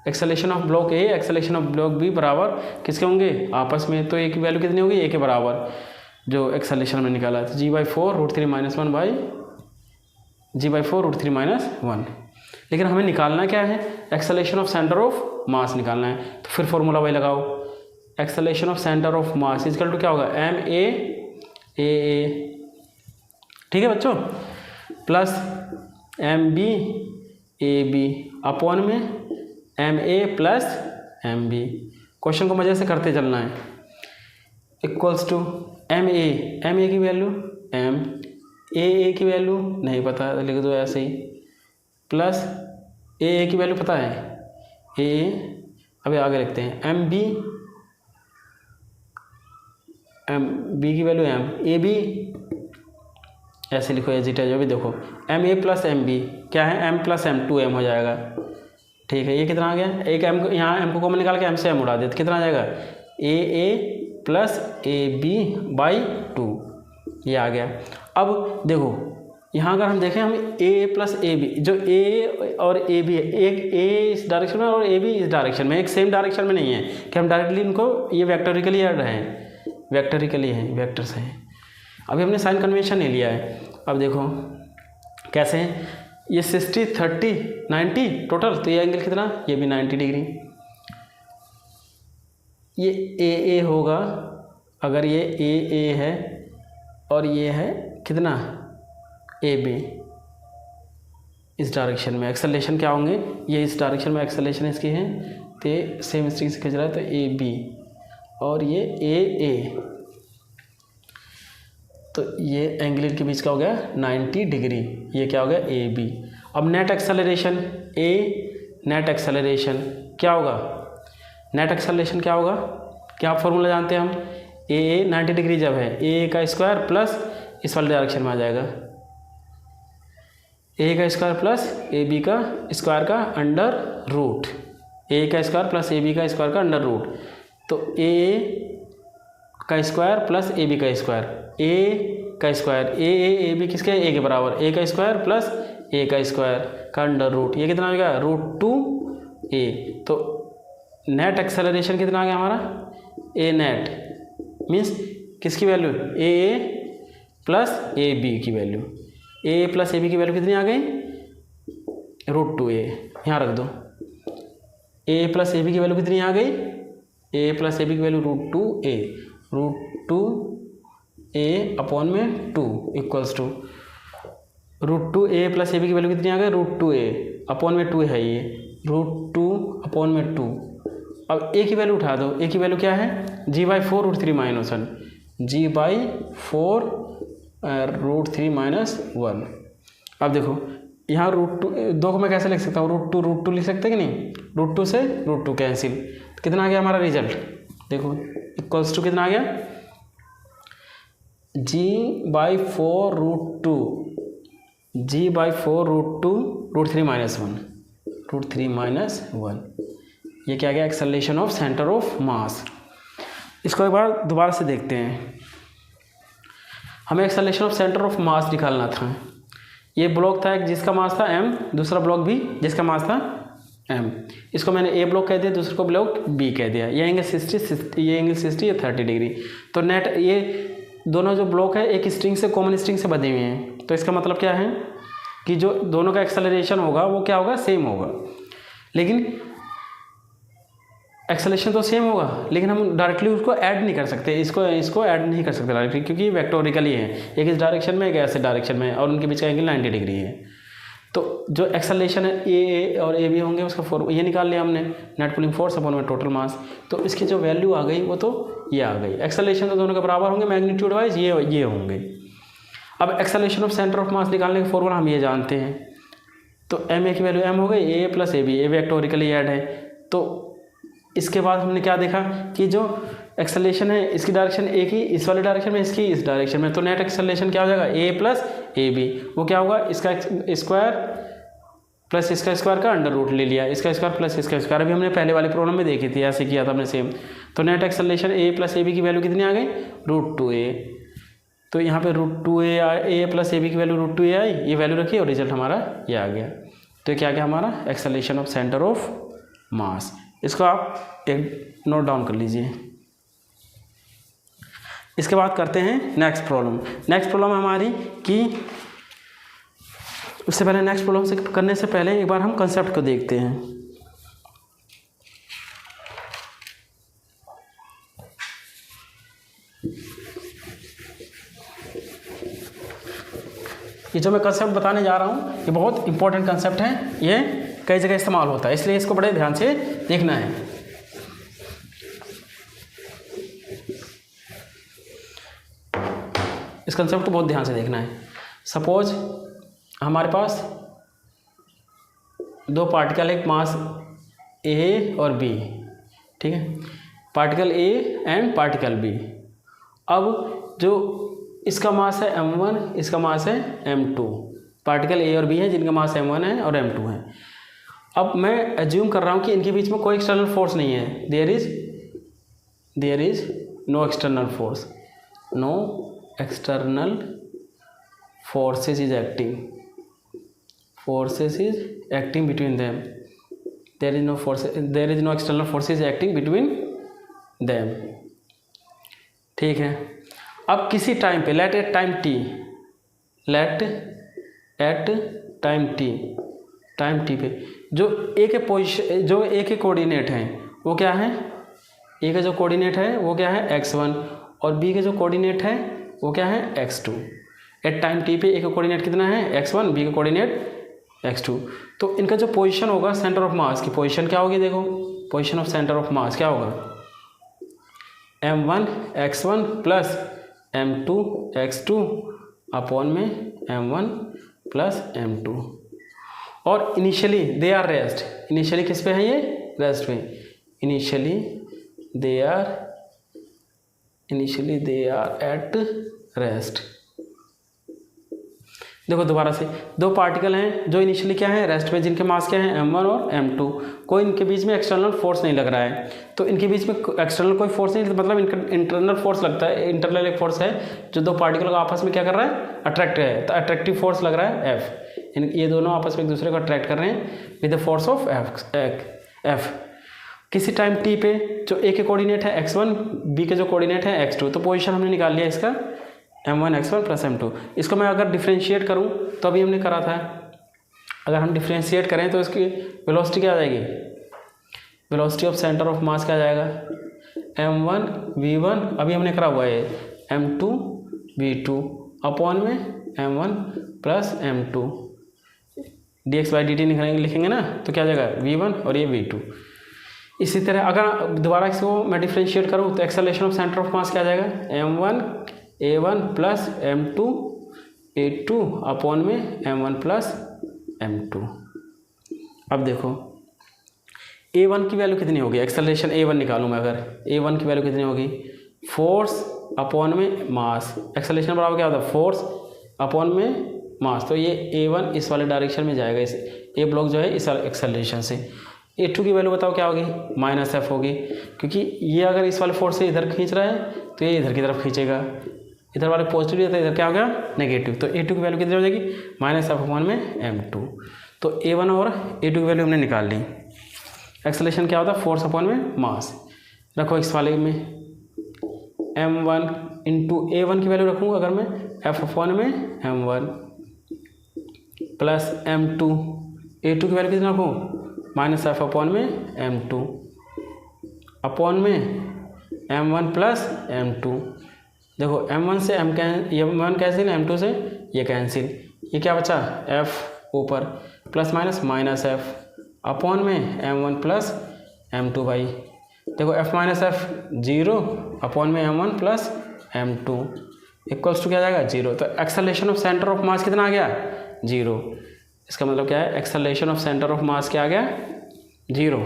acceleration of block A acceleration of block B बराबर किसके होंगे आपस में, तो ए की वैल्यू कितनी होगी ए के बराबर जो एक्सेलरेशन में निकाला है, तो g/4 √3 - 1 लेकिन हमें निकालना क्या है, acceleration of centre of mass निकालना है, तो फिर फॉर्मूला वही लगाओ, acceleration of centre of mass equal to क्या होगा ma, ठीक है बच्चों, प्लस mb ab अपॉन में ma प्लस mb। क्वेश्चन को मजे से करते चलना है, इक्वल्स टू ma की वैल्यू m, a की वैल्यू नहीं पता लिख दो ऐसे ही, प्लस a की वैल्यू पता है a, अभी आगे लिखते हैं mb की वैल्यू m, ab ऐसे लिखो एजिट है जो भी, देखो ma प्लस mb क्या है m प्लस m 2m हो जाएगा, ठीक है। ये कितना आ गया, एक m को यहाँ m को कॉमन निकाल के m से m उड़ा दे, तो कितना आ जाएगा a प्लस ab/2, ये आ गया। अब देखो यहाँ अगर हम देखें, हम a प्लस ab, जो a और ab है, एक a इस डायरेक्शन में और ab इस डायरेक्शन में, एक सेम डायरेक्शन में नहीं है कि हम डायरेक्टली इनको ये वेक्टोरिकली ऐड रहे हैं, वेक्टोरिकली हैं, वेक्टर्स हैं। अभी हमने साइन कन्वेंशन नहीं लिया है। अब देखो कैसे हैं, ये 60 30 90 टोटल, तो ये एंगल कितना, ये भी 90 डिग्री। ये ए होगा, अगर ये ए है और ये है कितना ए बी, इस डायरेक्शन में एक्सेलरेशन क्या होंगे, ये इस डायरेक्शन में एक्सेलरेशन इसकी है, तो ये सेम स्ट्रिंग से खींच रहा है, तो ए बी और ये ए, तो ये एंगल के बीच का हो गया 90 डिग्री, ये क्या हो गया ए बी। अब नेट एक्सेलरेशन नेट एक्सेलरेशन क्या होगा, नेट एक्सेलरेशन क्या होगा, क्या फॉर्मूला जानते हैं हम, ए 90 डिग्री जब है ए का स्क्वायर प्लस इस वाले डायरेक्शन में आ जाएगा, ए का स्क्वायर प्लस ए बी का स्क्वायर का अंडर रूट, ए का स्क्वायर प्लस ए बी का स्क्वायर का अंडर रूट, तो ए का स्क्वायर प्लस ए बी का स्क्वायर, ए का स्क्वायर ए बी किसके ए के बराबर, ए का स्क्वायर प्लस ए का स्क्वायर का अंडर रूट, ये कितना हो गया √2a। तो नेट एक्सेलरेशन कितना आ गया हमारा, ए नेट मीन्स किसकी value, a plus A B की value, a plus A B की वैल्यू कितनी आ गई √2a, यहाँ रख दो, ए प्लस ए बी की वैल्यू कितनी आ गई, ए प्लस ए बी की वैल्यू √2a अपॉन में 2 equals to √2a plus A B की वैल्यू कितनी आ गई √2a अपॉन में 2 है, ये √2 अपॉन में 2 अब ए की वैल्यू उठा दो, ए की वैल्यू क्या है g/4√3 - 1, g/4√3 - 1। अब देखो यहाँ √2 को मैं कैसे लिख सकता हूँ, √2 लिख सकते कि नहीं, √2 से √2 कैंसिल, तो कितना आ गया हमारा रिजल्ट, देखो इक्वल्स टू कितना आ गया g/4√2√3 - 1 ये क्या गया एक्सेलरेशन ऑफ सेंटर ऑफ मास। इसको एक बार दोबारा से देखते हैं। हमें acceleration of centre of mass निकालना था। ये ब्लॉक था एक जिसका मास था m, दूसरा ब्लॉक भी जिसका मास था m। इसको मैंने a ब्लॉक कह दिया, दूसरे को ब्लॉक b कह दिया। ये एंगल 60, ये एंगल 60, ये 30 डिग्री। तो नेट ये दोनों जो ब्लॉक है एक स्ट्रिंग से, कॉमन स्ट्रिंग से बने हुए हैं। तो इसका मतलब क्या है कि जो दोनों का एक्सेलरेशन होगा वो क्या होगा, सेम होगा। लेकिन एक्सेलरेशन तो सेम होगा, लेकिन हम डायरेक्टली उसको ऐड नहीं कर सकते, इसको ऐड नहीं कर सकते डायरेक्टली, क्योंकि वेक्टोरिकली है, एक इस डायरेक्शन में एक ऐसे डायरेक्शन में, और उनके बीच का एंगल 90 डिग्री है। तो जो एक्सेलरेशन है ए और ए बी होंगे, उसका ये निकाल लिया हमने, नेट पुलिंग फोर्स अपॉन में टोटल मास। तो इसकी जो वैल्यू आ गई वो तो ये आ गई। एक्सेलरेशन तो दोनों के बराबर होंगे मैग्नीट्यूड वाइज, ये होंगे। अब एक्सेलरेशन ऑफ सेंटर ऑफ मास निकालने का फॉर्मूला हम ये जानते हैं। तो एम ए की वैल्यू एम हो गई, a plus A b, a vectorically add है। तो इसके बाद हमने क्या देखा कि जो एक्सेलरेशन है इसकी डायरेक्शन ए की इस वाले डायरेक्शन में, इसकी इस डायरेक्शन में, तो नेट एक्सेलरेशन क्या हो जाएगा ए प्लस ए बी। वो क्या होगा, इसका स्क्वायर प्लस इसका स्क्वायर का अंडर रूट ले लिया, इसका स्क्वायर प्लस इसका स्क्वायर। अभी हमने पहले वाले प्रॉब्लम में देखी थी, ऐसे किया था हमने सेम। तो net acceleration A plus A B की वैल्यू कितनी आ गई, √2a। तो यहाँ पे √2a A plus A B की वैल्यू √2a आई, ये वैल्यू रखी और रिजल्ट हमारा ये आ गया। तो ये क्या गया हमारा एक्सेलरेशन ऑफ सेंटर ऑफ मास। इसको आप एक नोट डाउन कर लीजिए। इसके बाद करते हैं नेक्स्ट प्रॉब्लम। नेक्स्ट प्रॉब्लम हमारी कि उससे पहले नेक्स्ट प्रॉब्लम से करने से पहले एक बार हम कंसेप्ट को देखते हैं। ये जो मैं कंसेप्ट बताने जा रहा हूँ ये बहुत इंपॉर्टेंट कंसेप्ट है, ये कई जगह इस्तेमाल होता है, इसलिए इसको बड़े ध्यान से देखना है। इस कंसेप्ट को बहुत ध्यान से देखना है। सपोज हमारे पास दो पार्टिकल, एक मास ए और बी, ठीक है, particle A and particle B. अब जो इसका मास है m1, इसका मास है m2। पार्टिकल ए और बी है जिनका मास m1 है और m2 है। अब मैं एज्यूम कर रहा हूँ कि इनके बीच में कोई एक्सटर्नल फोर्स नहीं है, there is no external force, no external forces is acting between them, there is no external forces acting between them, ठीक है। अब किसी टाइम पे लेट एट टाइम टी पे जो ए के पोजिशन, जो ए के कोऑर्डिनेट हैं वो क्या है, ए का जो कोऑर्डिनेट है वो क्या है x1 और बी के जो कोऑर्डिनेट है वो क्या है x2। एट टाइम टी पे ए का कोऑर्डिनेट कितना है x1, बी का कोऑर्डिनेट x2। तो इनका जो पोजीशन होगा सेंटर ऑफ मास की पोजीशन क्या होगी, देखो position of centre of mass क्या होगा, m1 x1 plus m2 x2 upon में m1 प्लस m2। और initially they are rest, initially किस पे है ये, रेस्ट पे। Initially they are at rest. देखो दोबारा से, दो पार्टिकल हैं जो इनिशियली क्या है, रेस्ट पे, जिनके मास क्या है m1 और m2। कोई इनके बीच में एक्सटर्नल फोर्स नहीं लग रहा है। तो इनके बीच में एक्सटर्नल कोई फोर्स नहीं, मतलब इंटरनल फोर्स लगता है। इंटरनल एक फोर्स है जो दो पार्टिकल को आपस में क्या कर रहा है, अट्रैक्ट है। तो अट्रैक्टिव फोर्स लग रहा है F। ये दोनों आपस में एक दूसरे को अट्रैक्ट कर रहे हैं with the force of F। किसी टाइम t पे जो ए के कोऑर्डिनेट है x1, बी के जो कोऑर्डिनेट है x2। तो पोजीशन हमने निकाल लिया इसका m1 x1 प्लस m2। इसको मैं अगर डिफ्रेंशिएट करूं तो अभी हमने करा था, अगर हम डिफ्रेंशिएट करें तो इसकी वेलोसिटी क्या आ जाएगी, velocity of centre of mass क्या आ जाएगा, m1 v1 अभी हमने करा हुआ है, m2 v2 अपॉन में m1 प्लस m2। dx/dt लिखेंगे ना तो क्या आ जाएगा v1 और ये v2। इसी तरह अगर दोबारा इसको मैं डिफ्रेंशिएट करूँ तो acceleration of centre of mass क्या आ जाएगा, m1 a1 plus m2 a2 upon में m1 प्लस m2। अब देखो a1 की वैल्यू कितनी होगी, एक्सेलरेशन a1 निकालूँ मैं, अगर a1 की वैल्यू कितनी होगी, फोर्स अपॉन में मास। एक्सेलरेशन बराबर क्या होता है, फोर्स अपॉन में मास। तो ये a1 इस वाले डायरेक्शन में जाएगा, इस ए ब्लॉक जो है इस वाले एक्सेलरेशन से। a2 की वैल्यू बताओ क्या होगी, माइनस एफ होगी, क्योंकि ये अगर इस वाले फोर्स से इधर खींच रहा है तो ये इधर की तरफ खींचेगा, इधर वाले पॉजिटिव है तो इधर क्या हो गया, नेगेटिव। तो a2 की वैल्यू कितनी हो जाएगी, माइनस एफ अपॉन में m2। तो a1 और a2 की वैल्यू हमने निकाल ली। एक्सेलरेशन क्या होता है, फोर्स अपॉन में मास। रखो इस वाले में m1 इंटू a1 की वैल्यू रखूँगा अगर मैं, f अपॉन में m1 प्लस m2, a2 की वैल्यू कितना रखूँ, माइनस एफ अपॉन में m2 अपॉन में m1 प्लस m2। देखो m1 से m1 कैंसिल, m2 से ये कैंसिल, ये क्या बचा, f ऊपर plus minus minus F upon में m1 प्लस m2 भाई। देखो f माइनस एफ 0 अपॉन में m1 plus m2 equals to क्या जाएगा, 0। तो acceleration of centre of mass कितना आ गया, 0। इसका मतलब क्या है, acceleration of centre of mass क्या आ गया, 0।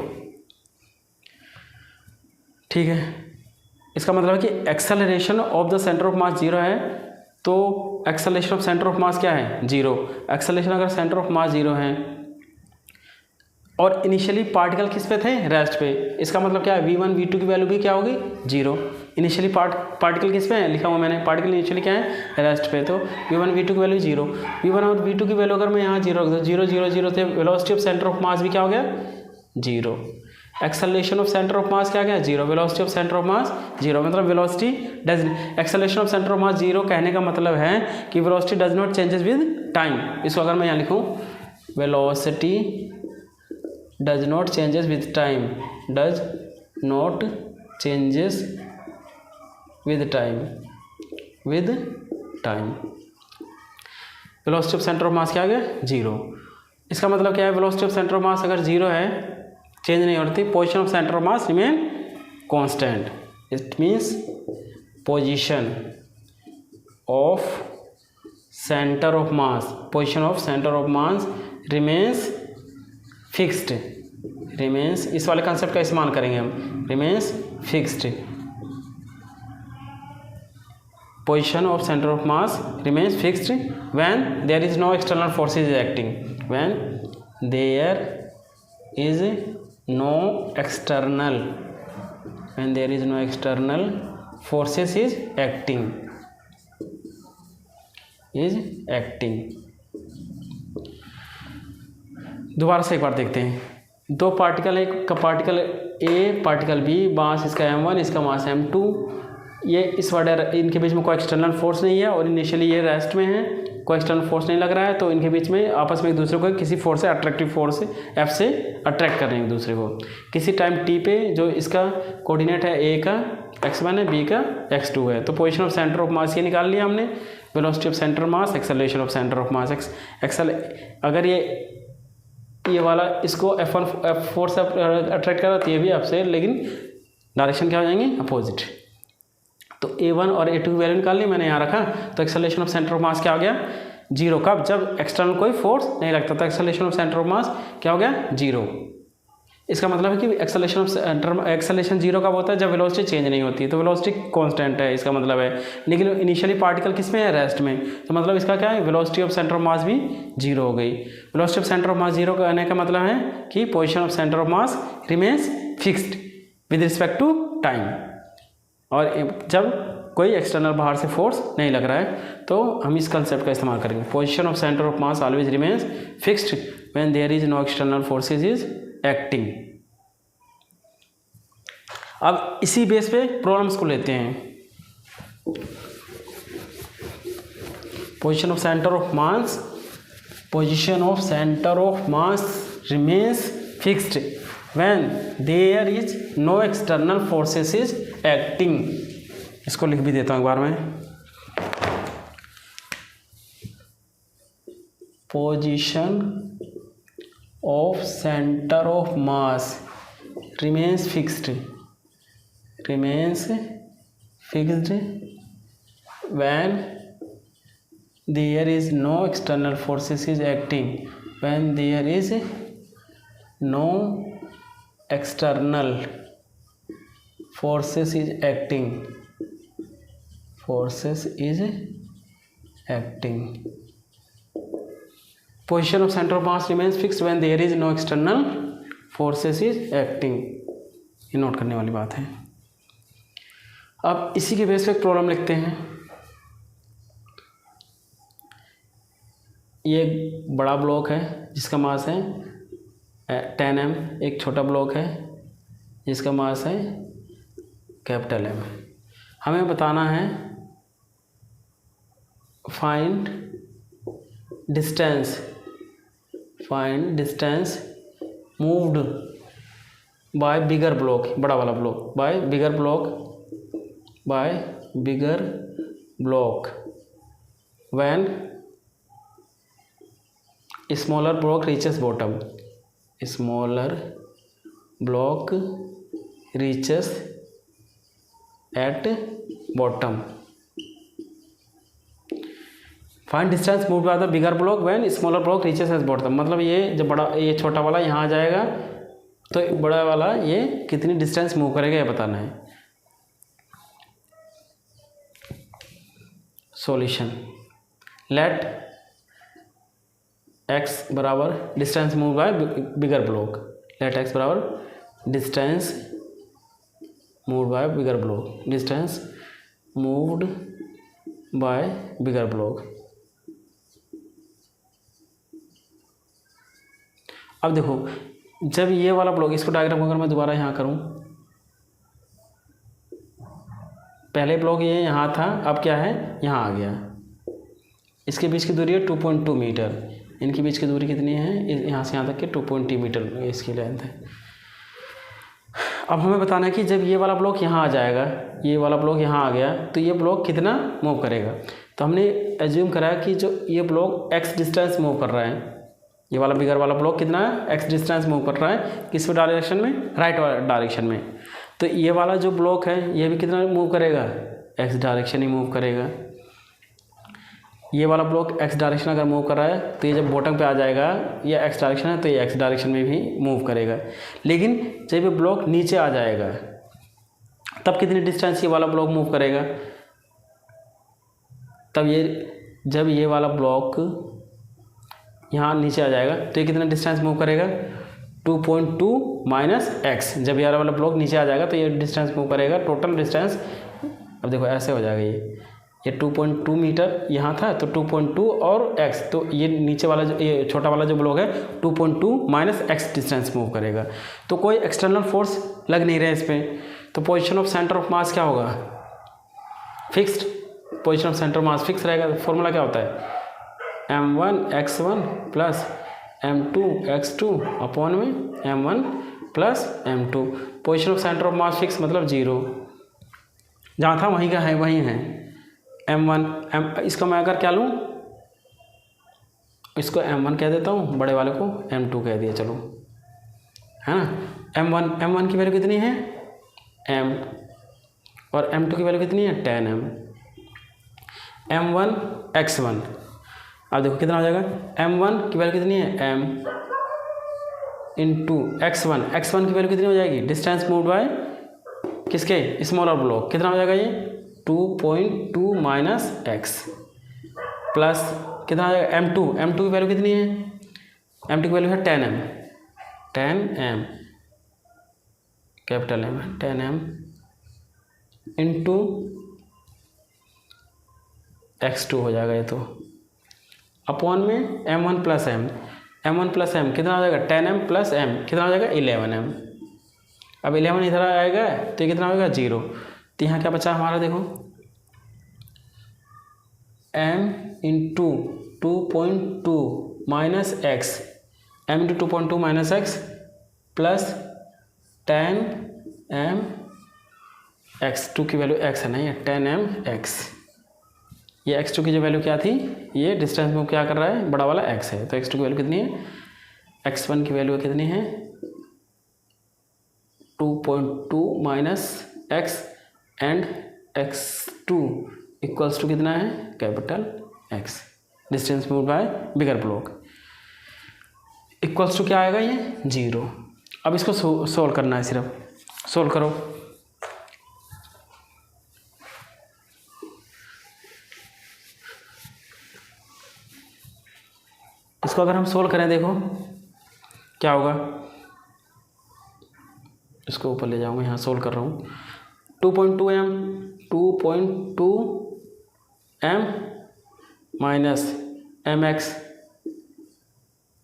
ठीक है, इसका मतलब है कि acceleration of the centre of mass 0 है, तो acceleration of centre of mass क्या है, 0। एक्सेलरेशन अगर सेंटर ऑफ मास 0 है और इनिशियली पार्टिकल किस पे थे, रेस्ट पे, इसका मतलब क्या है, v1 v2 की वैल्यू भी क्या होगी, 0। इनिशियली पार्टिकल किस पे है, लिखा हुआ मैंने, पार्टिकल इनिशियली क्या है, रेस्ट पे, तो v1 v2 की वैल्यू 0। v1 और v2 की वैल्यू अगर मैं यहाँ 0 रख दूँ, 0 0 0 थे, velocity of centre of mass भी क्या हो गया, 0। Acceleration of centre of mass क्या गया, 0। Velocity of centre of mass 0, मतलब velocity does, acceleration of centre of mass 0 कहने का मतलब है कि velocity does not changes with time. इसको अगर मैं यहाँ लिखूँ, velocity does not changes with time, does not changes with time, with time। Velocity of centre of mass क्या आ गया, 0। इसका मतलब क्या है, velocity of centre of mass अगर 0 है, चेंज नहीं होती, position of centre of mass remain constant. It means position of centre of mass, position of centre of mass remains fixed, remains, इस वाले कंसेप्ट का इस्तेमाल करेंगे हम, remains fixed. Position of centre of mass remains fixed when there is no external forces acting, when there is no external, when there is no external forces is acting, दोबारा से एक बार देखते हैं। दो पार्टिकल, एक का पार्टिकल ए, पार्टिकल बी, मास इसका m1, इसका मास m2, ये इस वाले, इनके बीच में कोई एक्सटर्नल फोर्स नहीं है और इनिशियली ये रेस्ट में है, कोई एक्सटर्नल फोर्स नहीं लग रहा है, तो इनके बीच में आपस में एक दूसरे को किसी फोर्स से, अट्रैक्टिव फोर्स से, एफ से अट्रैक्ट कर रहे हैं एक दूसरे को। किसी टाइम टी पे जो इसका कोऑर्डिनेट है ए का x1 है, बी का x2 है, तो position of centre of mass ये निकाल लिया हमने, velocity of centre mass, acceleration of centre of mass, अगर ये वाला इसको F4 से अट्रैक्ट कर रहा है, ये भी आपसे, लेकिन डायरेक्शन क्या हो जाएंगे, अपोजिट। तो A1 और A2 की वैल्यू निकाल ली मैंने यहाँ रखा, तो acceleration of centre of mass क्या हो गया, 0। कब, जब एक्सटर्नल कोई फोर्स नहीं लगता, तो acceleration of centre of mass क्या हो गया, 0। इसका मतलब है कि एक्सेलरेशन 0 कब होता है, जब वेलोसिटी चेंज नहीं होती, तो वेलोसिटी कांस्टेंट है, इसका मतलब है। लेकिन इनिशियली पार्टिकल किस में है, रेस्ट में, तो मतलब इसका क्या है, velocity of centre of mass भी 0 हो गई। Velocity of centre of mass 0 कहने का मतलब है कि position of centre of mass remains fixed with respect to time, और जब कोई एक्सटर्नल बाहर से फोर्स नहीं लग रहा है, तो हम इस कंसेप्ट का इस्तेमाल करेंगे। Position of centre of mass always remains fixed when there is no external forces is acting. अब इसी बेस पे प्रॉब्लम्स को लेते हैं। Position of centre of mass, position of centre of mass remains fixed when there is no external forces is acting. इसको लिख भी देता हूँ एक बार मैं, position of centre of mass remains fixed when there is no external forces is acting, when there is no external forces is acting, position of center of mass remains fixed when there is no external forces is acting। ये note करने वाली बात है। अब इसी के base पे एक प्रॉब्लम लिखते हैं। ये एक बड़ा ब्लॉक है जिसका मास है 10 m, एक छोटा ब्लॉक है जिसका मास है कैपिटल M। हमें बताना है find distance moved by bigger block, बड़ा वाला block, by bigger block when smaller block reaches bottom, smaller block reaches at bottom. Find distance move by the bigger block when smaller block reaches at bottom. मतलब ये जब बड़ा, ये छोटा वाला यहाँ आ जाएगा तो बड़ा वाला ये कितनी डिस्टेंस मूव करेगा ये बताना है। सॉल्यूशन, लेट x बराबर distance move by bigger block, let x बराबर distance move by bigger block, distance moved by bigger block. अब देखो जब ये वाला ब्लॉक, इसको डायग्राम अगर मैं दोबारा यहाँ करूँ, पहले ब्लॉक ये यहाँ था, अब क्या है यहाँ आ गया। इसके बीच की दूरी है 2.2 मीटर, इनके बीच की दूरी कितनी है यहाँ से यहाँ तक के 2.2 मीटर इसकी लेंथ है। अब हमें बताना है कि जब ये वाला ब्लॉक यहाँ आ जाएगा, ये वाला ब्लॉक यहाँ आ गया तो ये ब्लॉक कितना मूव करेगा। तो हमने एज्यूम करा कि जो ये ब्लॉक x डिस्टेंस मूव कर रहा है, ये वाला बिगर वाला ब्लॉक कितना है x डिस्टेंस मूव कर रहा है, किस डायरेक्शन में, राइट डायरेक्शन में। तो ये वाला जो ब्लॉक है ये भी कितना मूव करेगा, x डायरेक्शन ही मूव करेगा। ये वाला ब्लॉक x डायरेक्शन अगर मूव कर रहा है तो ये जब बॉटम पे आ जाएगा, ये x डायरेक्शन है तो ये x डायरेक्शन में भी मूव करेगा। लेकिन जब ये ब्लॉक नीचे आ जाएगा तब कितनी डिस्टेंस ये वाला ब्लॉक मूव करेगा, तब ये जब ये वाला ब्लॉक यहाँ नीचे आ जाएगा तो ये कितना डिस्टेंस मूव करेगा, 2.2 माइनस x। जब ये वाला ब्लॉक नीचे आ जाएगा तो ये डिस्टेंस मूव करेगा, टोटल डिस्टेंस। अब देखो ऐसे हो जाएगा, ये 2.2 मीटर यहाँ था तो 2.2 और x, तो ये नीचे वाला जो, ये छोटा वाला जो ब्लॉक है 2.2 माइनस x डिस्टेंस मूव करेगा। तो कोई एक्सटर्नल फोर्स लग नहीं रहा है इस पर, तो position of centre of mass क्या होगा, fixed. Position of centre of mass fix रहेगा। फॉर्मूला क्या होता है, m1 x1 plus m2 x2 upon में m1 plus m2। Position of centre of mass fix मतलब 0, जहाँ था वहीं का है वहीं है m1। इसका मैं अगर क्या लूँ, इसको m1 कह देता हूँ, बड़े वाले को m2 कह दिया, चलो है ना। m1 की वैल्यू कितनी है m, और m2 की वैल्यू कितनी है 10m। m1 x1, अब देखो कितना हो जाएगा, m1 की वैल्यू कितनी है m इंटू x1 की वैल्यू कितनी हो जाएगी, डिस्टेंस मूव्ड बाय किसके, स्मॉलर ब्लॉक, कितना हो जाएगा ये 2.2 माइनस x प्लस कितना हो जाएगा m2 की वैल्यू कितनी है, m2 की वैल्यू है 10m capital M, 10m into x2 हो जाएगा ये तो, अपॉन में m1 प्लस m कितना हो जाएगा 10m प्लस m कितना हो जाएगा 11m। अब 11 इधर आएगा तो ये कितना होगा 0। तो यहाँ क्या बचा हमारा, देखो m into 2.2 minus x, m into 2.2 minus x plus 10m x2 की वैल्यू x है, नहीं है 10m x। ये x2 की जो वैल्यू क्या थी, ये डिस्टेंस में क्या कर रहा है, बड़ा वाला x है, तो x2 की वैल्यू कितनी है, x1 की वैल्यू कितनी है 2.2 minus x and x2 equals to कितना है capital X, distance move by bigger block equals to क्या आएगा ये 0। अब इसको सोल्व करना है, सिर्फ सोल्व करो। इसको अगर हम सोल्व करें देखो क्या होगा, इसको ऊपर ले जाऊंगा, यहाँ सोल्व कर रहा हूँ। 2.2m minus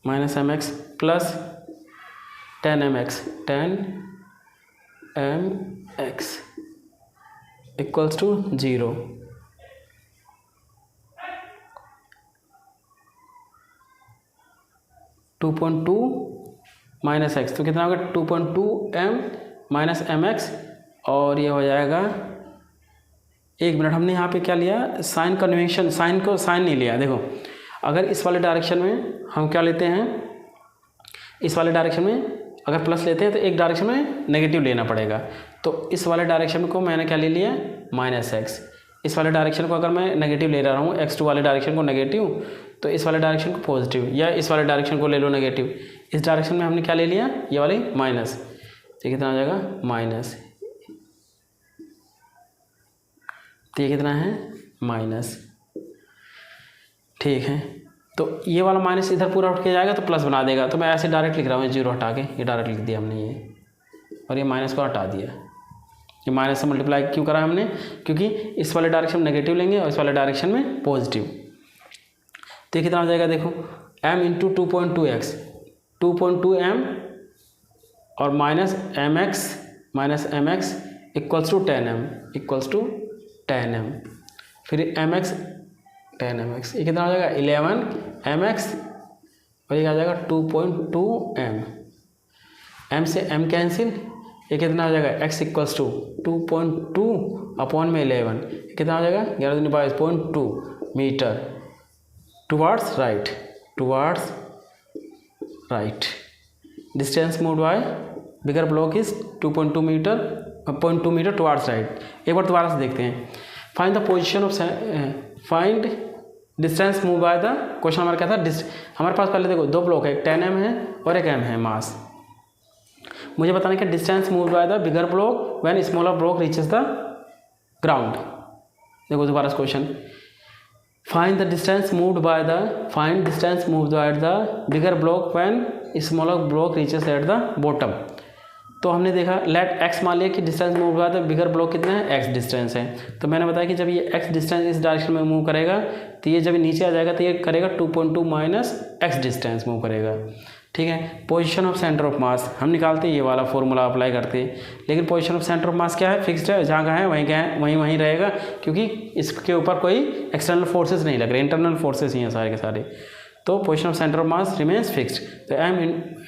mx plus 10mx equals to 0। Two point two minus x तो कितना होगा 2.2m माइनस mx, और ये हो जाएगा, एक मिनट, हमने यहाँ पे क्या लिया, साइन कन्वेंशन, साइन को साइन नहीं लिया। देखो अगर इस वाले डायरेक्शन में हम क्या लेते हैं, इस वाले डायरेक्शन में अगर प्लस लेते हैं तो एक डायरेक्शन में नेगेटिव लेना पड़ेगा। तो इस वाले डायरेक्शन को मैंने क्या ले लिया माइनस एक्स, इस वाले डायरेक्शन को अगर मैं नेगेटिव ले रहा हूँ, x2 वाले डायरेक्शन को नेगेटिव, तो इस वाले डायरेक्शन को पॉजिटिव, या इस वाले डायरेक्शन को ले लो नेगेटिव। इस डायरेक्शन में हमने क्या ले लिया, ये वाली माइनस, तो कितना आ जाएगा माइनस, तो ये कितना है माइनस, ठीक है। तो ये वाला माइनस इधर पूरा उठ के जाएगा तो प्लस बना देगा, तो मैं ऐसे डायरेक्ट लिख रहा हूँ, 0 हटा के ये डायरेक्ट लिख दिया हमने ये, और ये माइनस को हटा दिया। ये माइनस से मल्टीप्लाई क्यों करा हमने, क्योंकि इस वाले डायरेक्शन में नेगेटिव लेंगे और इस वाले डायरेक्शन में पॉजिटिव। तो ये कितना हो जाएगा देखो, m इंटू 2.2x 2.2m और minus mx equals to 10m फिर mx 10mx, ये कितना हो जाएगा 11mx, और ये आ जाएगा 2.2m, m से m कैंसिल, ये कितना हो जाएगा x इक्वल्स टू 2.2 अपॉन में 11, कितना हो जाएगा 11.2 metre towards right. Distance moved by bigger block is 2.2 metre towards right. एक बार दोबारा से देखते हैं, find the position of find distance move by the, question हमारा क्या था, हमारे पास पहले देखो दो ब्लॉक है, एक 10m है और एक m है मास। मुझे बताना कि distance move by the bigger block when smaller block reaches the ground. देखो दोबारा से question, find distance moved bye the bigger block when smaller block reaches at the bottom. तो हमने देखा लेट x मान लिया कि distance move by the bigger block कितना है x डिस्टेंस है, तो मैंने बताया कि जब ये x डिस्टेंस इस डायरेक्शन में मूव करेगा तो ये जब नीचे आ जाएगा तो ये करेगा 2.2 माइनस x डिस्टेंस मूव करेगा, ठीक है। पोजीशन ऑफ सेंटर ऑफ मास हम निकालते हैं, ये वाला फॉर्मूला अप्लाई करते हैं, लेकिन position of centre of mass क्या है, फिक्स्ड है, जहाँ का है वहीं रहेगा, क्योंकि इसके ऊपर कोई एक्सटर्नल फोर्सेस नहीं लग रहे, इंटरनल फोर्सेस ही हैं सारे के सारे। तो position of centre of mass remains fixed. तो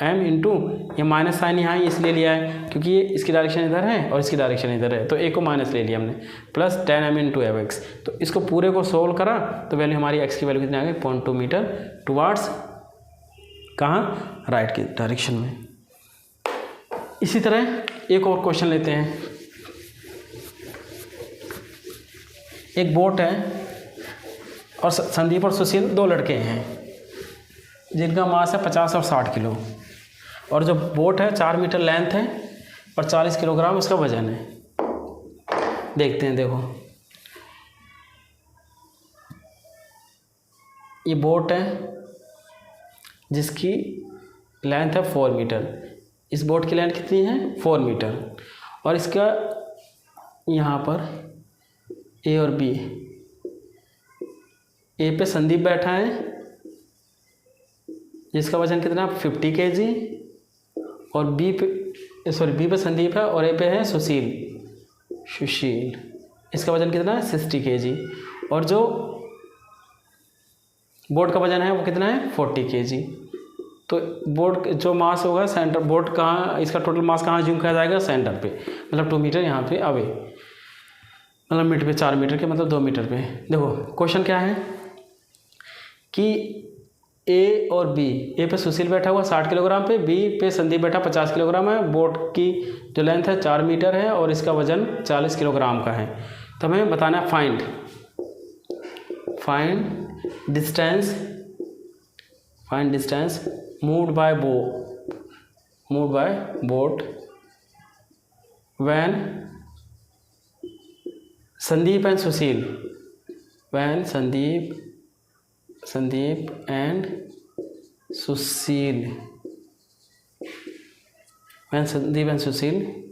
m इंटू ये माइनस साइन यहाँ इसलिए लिया है क्योंकि ये इसकी डायरेक्शन इधर है और इसकी डायरेक्शन इधर है, तो a को माइनस ले लिया हमने, प्लस 10m इंटू mx। तो इसको पूरे को सोल्व करा तो वैल्यू हमारी x की वैल्यू कितनी आ गई 0.2 मीटर टुवार्ड्स कहाँ, राइट की डायरेक्शन में। इसी तरह एक और क्वेश्चन लेते हैं। एक बोट है और संदीप और सुशील दो लड़के हैं जिनका मास है 50 और 60 किलो, और जो बोट है 4 मीटर लेंथ है और 40 किलोग्राम उसका वजन है। देखते हैं, देखो ये बोट है जिसकी लेंथ है 4 मीटर, इस बोट की लेंथ कितनी है 4 मीटर, और इसका यहाँ पर ए और बी, ए पे संदीप बैठा है जिसका वजन कितना 50 kg, और बी पे संदीप है और ए पे है सुशील, इसका वजन कितना है 60 kg, और जो बोट का वजन है वो कितना है 40 kg। तो बोट जो मास होगा सेंटर, बोट कहाँ, इसका टोटल मास कहाँ ज्यूम किया जाएगा सेंटर पे, मतलब 2 मीटर यहाँ पे अवे, मतलब मिड पे 4 मीटर के मतलब 2 मीटर पे। देखो क्वेश्चन क्या है कि ए और बी, ए पे सुशील बैठा हुआ 60 किलोग्राम पे, बी पे संदीप बैठा 50 किलोग्राम है। बोट की जो लेंथ है 4 मीटर है और इसका वजन 40 किलोग्राम का है। तो हमें बताना है find distance moved bye boat when Sandeep and Sushil, when Sandeep and Sushil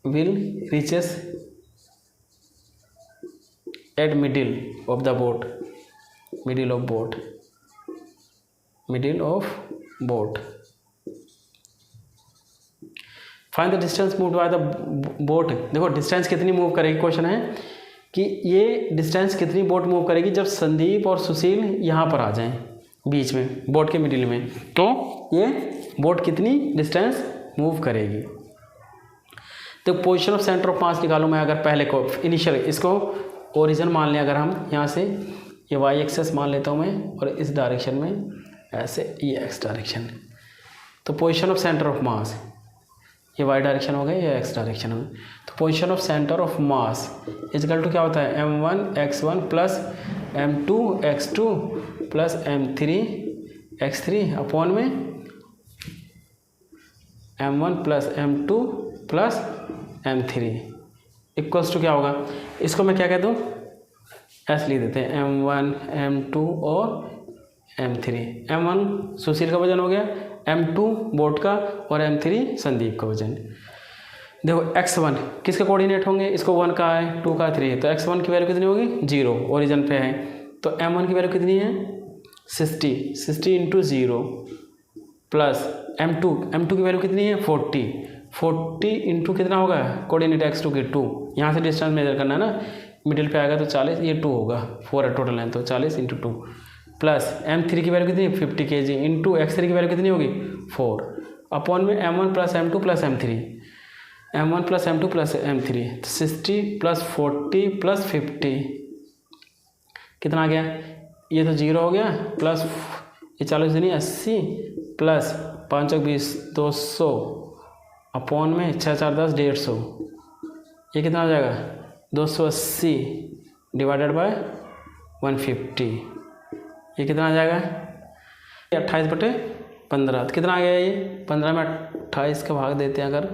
will reaches at middle of boat. Find the distance moved by the boat। देखो डिस्टेंस कितनी मूव करेगी, क्वेश्चन है कि ये डिस्टेंस कितनी बोट मूव करेगी जब संदीप और सुशील यहाँ पर आ जाएं बीच में, बोट के मिडिल में, तो ये बोट कितनी डिस्टेंस मूव करेगी। तो पोजीशन ऑफ सेंटर ऑफ मास निकालूँ मैं, अगर पहले को इनिशियल इसको ओरिजिन मान लें, अगर हम यहाँ से ये वाई एक्सेस मान लेता हूँ मैं और इस डायरेक्शन में ऐसे ये एक्स डायरेक्शन, तो position of centre of mass ये वाई डायरेक्शन हो गया, ये एक्स डायरेक्शन हो गया। तो position of centre of mass equal to क्या होता है, m1 x1 plus m2 x2 plus m3 x3 upon में m1 plus m2 plus m3 equals to क्या होगा, इसको मैं क्या कह दूँ, ऐसे लिख देते हैं m1 m2 और m3। m1 सुशील का वजन हो गया, m2 बोट का और m3 संदीप का वजन। देखो x1 किसके कोऑर्डिनेट होंगे, इसको 1 का है, 2 का 3 है, तो x1 की वैल्यू कितनी होगी 0, ओरिजिन पे है। तो m1 की वैल्यू कितनी है 60 इंटू 0 प्लस m2 की वैल्यू कितनी है 40 इंटू कितना होगा कोऑर्डिनेट x2 के 2, यहाँ से डिस्टेंस मेजर करना है ना, मिडिल पे आएगा तो 40, ये 2 होगा, 4 है टोटल लेंथ, तो 40 इंटू 2 प्लस m3 की वैल्यू कितनी 50 kg इंटू x3 की वैल्यू कितनी होगी 4 अपॉन में m1 plus m2 plus m3 तो 60 प्लस 40 प्लस 50 कितना आ गया, ये तो 0 हो गया, प्लस ये 40 नहीं 80 प्लस 5 20 200 अपॉन में 6 4 10 150, ये कितना आ जाएगा 280 डिवाइडेड बाय 150, ये कितना आ जाएगा 28/15, तो कितना आ गया ये 15 में 28 का भाग देते हैं, अगर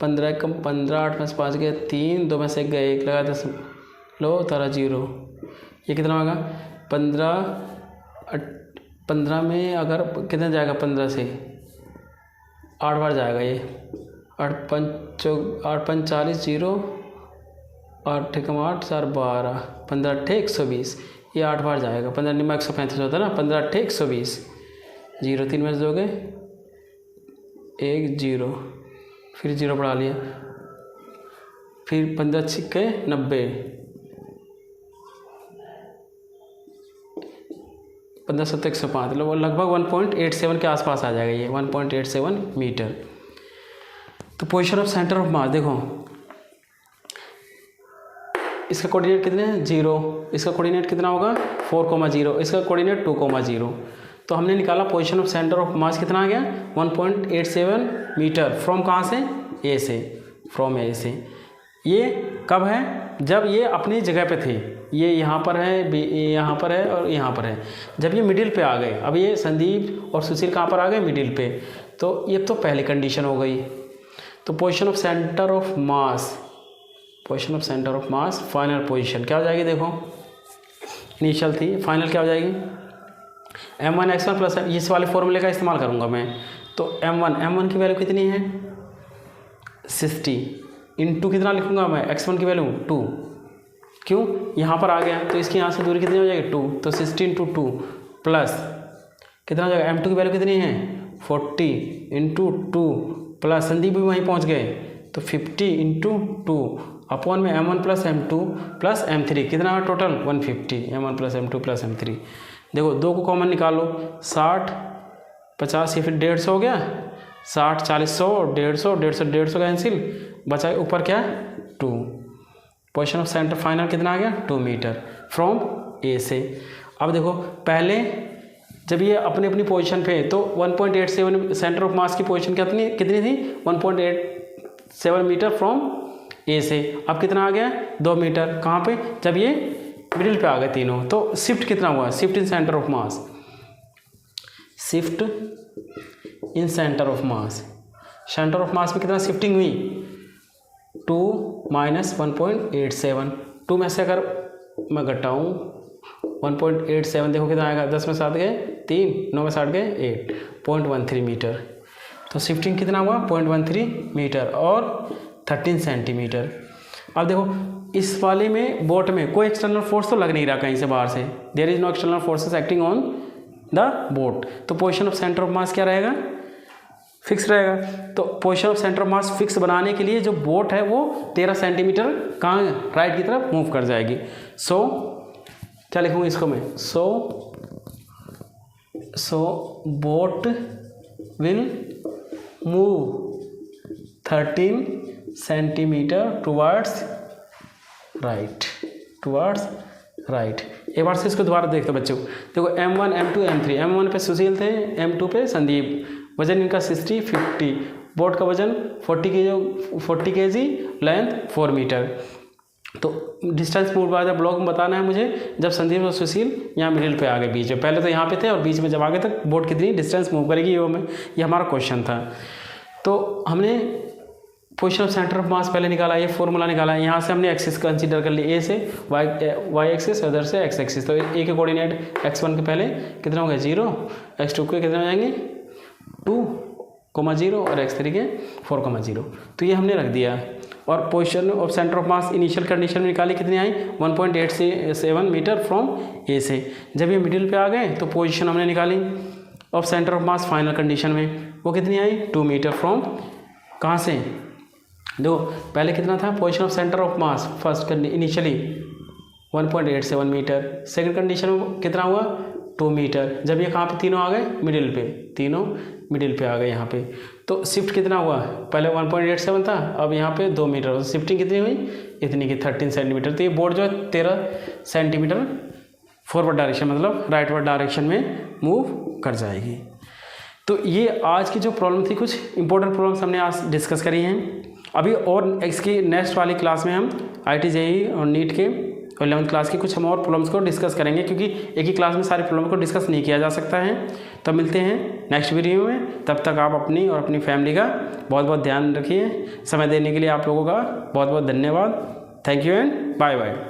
15 कम 15 8 में से 5 गए 3, 2 में से 1 गए 1 लगा 10 लो तारा 0, ये कितना होगा 15 में अगर कितना जाएगा 15 से 8 बार जाएगा, ये 8 5 40 0 8 कम 8 4 12 15 8 120, ये 8 बार जाएगा, 15 निम्न 135 होता है ना, 15 8 120 0 3 में से दोगे 1 0 फिर 0 बढ़ा लिया, फिर 15 छिक्के 90 15 7 105, लगभग 1.87 के आसपास आ जाएगा, ये 1.87 मीटर। तो position of centre of mass देखो, इसका कोऑर्डिनेट कितने हैं 0, इसका कोऑर्डिनेट कितना होगा 4,0, इसका कोऑर्डिनेट 2,0, तो हमने निकाला position of centre of mass कितना आ गया 1.87 मीटर फ्रॉम कहाँ से ए से। ये कब है, जब ये अपनी जगह पे थे, ये यहाँ पर है, यहाँ पर है और यहाँ पर है, जब ये मिडिल पे आ गए, अब ये संदीप और सुशील कहाँ पर आ गए मिडिल पे, तो ये तो पहली कंडीशन हो गई। तो position of centre of mass final position क्या हो जाएगी, देखो इनिशियल थी, फाइनल क्या हो जाएगी m1 x1 प्लस इस वाले फॉर्मूले का इस्तेमाल करूँगा मैं, तो m1 की वैल्यू कितनी है 60 इंटू कितना लिखूँगा मैं x1 की वैल्यू 2, क्यों यहाँ पर आ गया तो इसकी यहाँ से दूरी कितनी हो जाएगी 2, तो 60 इंटू 2 प्लस कितना हो जाएगा m2 की वैल्यू कितनी है 40 इंटू 2 प्लस संदीप भी वहीं पहुँच गए, तो 50 इंटू 2 अपॉन में m1 plus m2 plus m3 कितना है total 150, m1 plus m2 plus m3। देखो 2 को कॉमन निकालो, 60 50 या फिर 150 हो गया, 60 40 100 150 150 कैंसिल, बचा ऊपर क्या 2। पोजीशन ऑफ सेंटर फाइनल कितना आ गया 2 मीटर फ्रॉम ए से। अब देखो पहले जब ये अपनी अपनी पोजीशन पे तो 1.87 सेंटर ऑफ मास की पोजीशन कितनी थी 1.87 मीटर फ्रॉम ए से। अब कितना आ गया 2 मीटर कहाँ पे, जब ये मिडिल पे आ गए तीनों। तो शिफ्ट कितना हुआ, shift in centre of mass, shift in centre of mass, centre of मास में कितना शिफ्टिंग हुई 2 माइनस 1.87। 2 में से अगर मैं घटाऊँ 1.87 देखो कितना आएगा, 10 में 7 गए 3, 9 में 7 गए 8, 0.13 मीटर। तो शिफ्टिंग कितना हुआ 0.13 मीटर और 13 सेंटीमीटर। अब देखो इस वाले में बोट में कोई एक्सटर्नल फोर्स तो लग नहीं रहा कहीं से बाहर से, there is no external forces acting on the boat. तो position of centre of mass क्या रहेगा, फिक्स रहेगा। तो position of centre of mass fix बनाने के लिए जो बोट है वो 13 सेंटीमीटर कहाँ राइट की तरफ मूव कर जाएगी। सो क्या लिखूँगा इसको मैं, so boat will move 13 centimetre towards right. एक बार से इसको दोबारा देखते बच्चों, देखो M1 M2 M3, M1 पे सुशील थे, M2 पे संदीप, वजन इनका 60 50, बोट का वजन 40 kg, लेंथ 4 मीटर। तो distance move by the block में बताना है मुझे जब संदीप और सुशील यहाँ मिडिल पे आ गए बीच में, पहले तो यहाँ पे थे और बीच में जब आगे तक बोट कितनी डिस्टेंस मूव करेगी ये हमारा क्वेश्चन था। तो हमने पोजीशन ऑफ सेंटर ऑफ मास पहले निकाला, ये फॉर्मूला निकाला है। यहाँ से हमने एक्सिस कंसीडर कर ली, ए से वाई एक्सिस, उधर से एक्स एक्सिस। तो ए के कोऑर्डिनेट x1 के पहले कितना हो गया 0, x2 के कितना हो जाएंगे 2,0 और x3 के 4,0। तो ये हमने रख दिया। और position of centre of mass initial condition में निकाली, कितनी आई 1.87 मीटर फ्रॉम ए से। जब ये मिडिल पे आ गए तो पोजीशन हमने निकाली of centre of mass final condition में, वो कितनी आई 2 मीटर फ्रॉम कहाँ से, दो पहले कितना था position of centre of mass first initially 1.87 metre, second condition में कितना हुआ 2 मीटर। जब ये कहाँ पे तीनों आ गए मिडिल पे, तीनों मिडिल पे आ गए यहाँ पे। तो शिफ्ट कितना हुआ, पहले 1.87 था, अब यहाँ पे 2 मीटर, तो शिफ्टिंग कितनी हुई इतनी की 13 सेंटीमीटर। तो ये बोर्ड जो है 13 सेंटीमीटर फॉरवर्ड डायरेक्शन मतलब राइटवर्ड डायरेक्शन में मूव कर जाएगी। तो ये आज की जो प्रॉब्लम थी, कुछ इंपॉर्टेंट प्रॉब्लम्स हमने आज डिस्कस करी हैं। अभी और इसकी नेक्स्ट वाली क्लास में हम IIT JEE और नीट के 11th क्लास की कुछ हम और प्रॉब्लम्स को डिस्कस करेंगे, क्योंकि एक ही क्लास में सारी प्रॉब्लम को डिस्कस नहीं किया जा सकता है। तो मिलते हैं नेक्स्ट वीडियो में, तब तक आप अपनी और अपनी फैमिली का बहुत बहुत ध्यान रखिए। समय देने के लिए आप लोगों का बहुत बहुत धन्यवाद। Thank you and bye bye.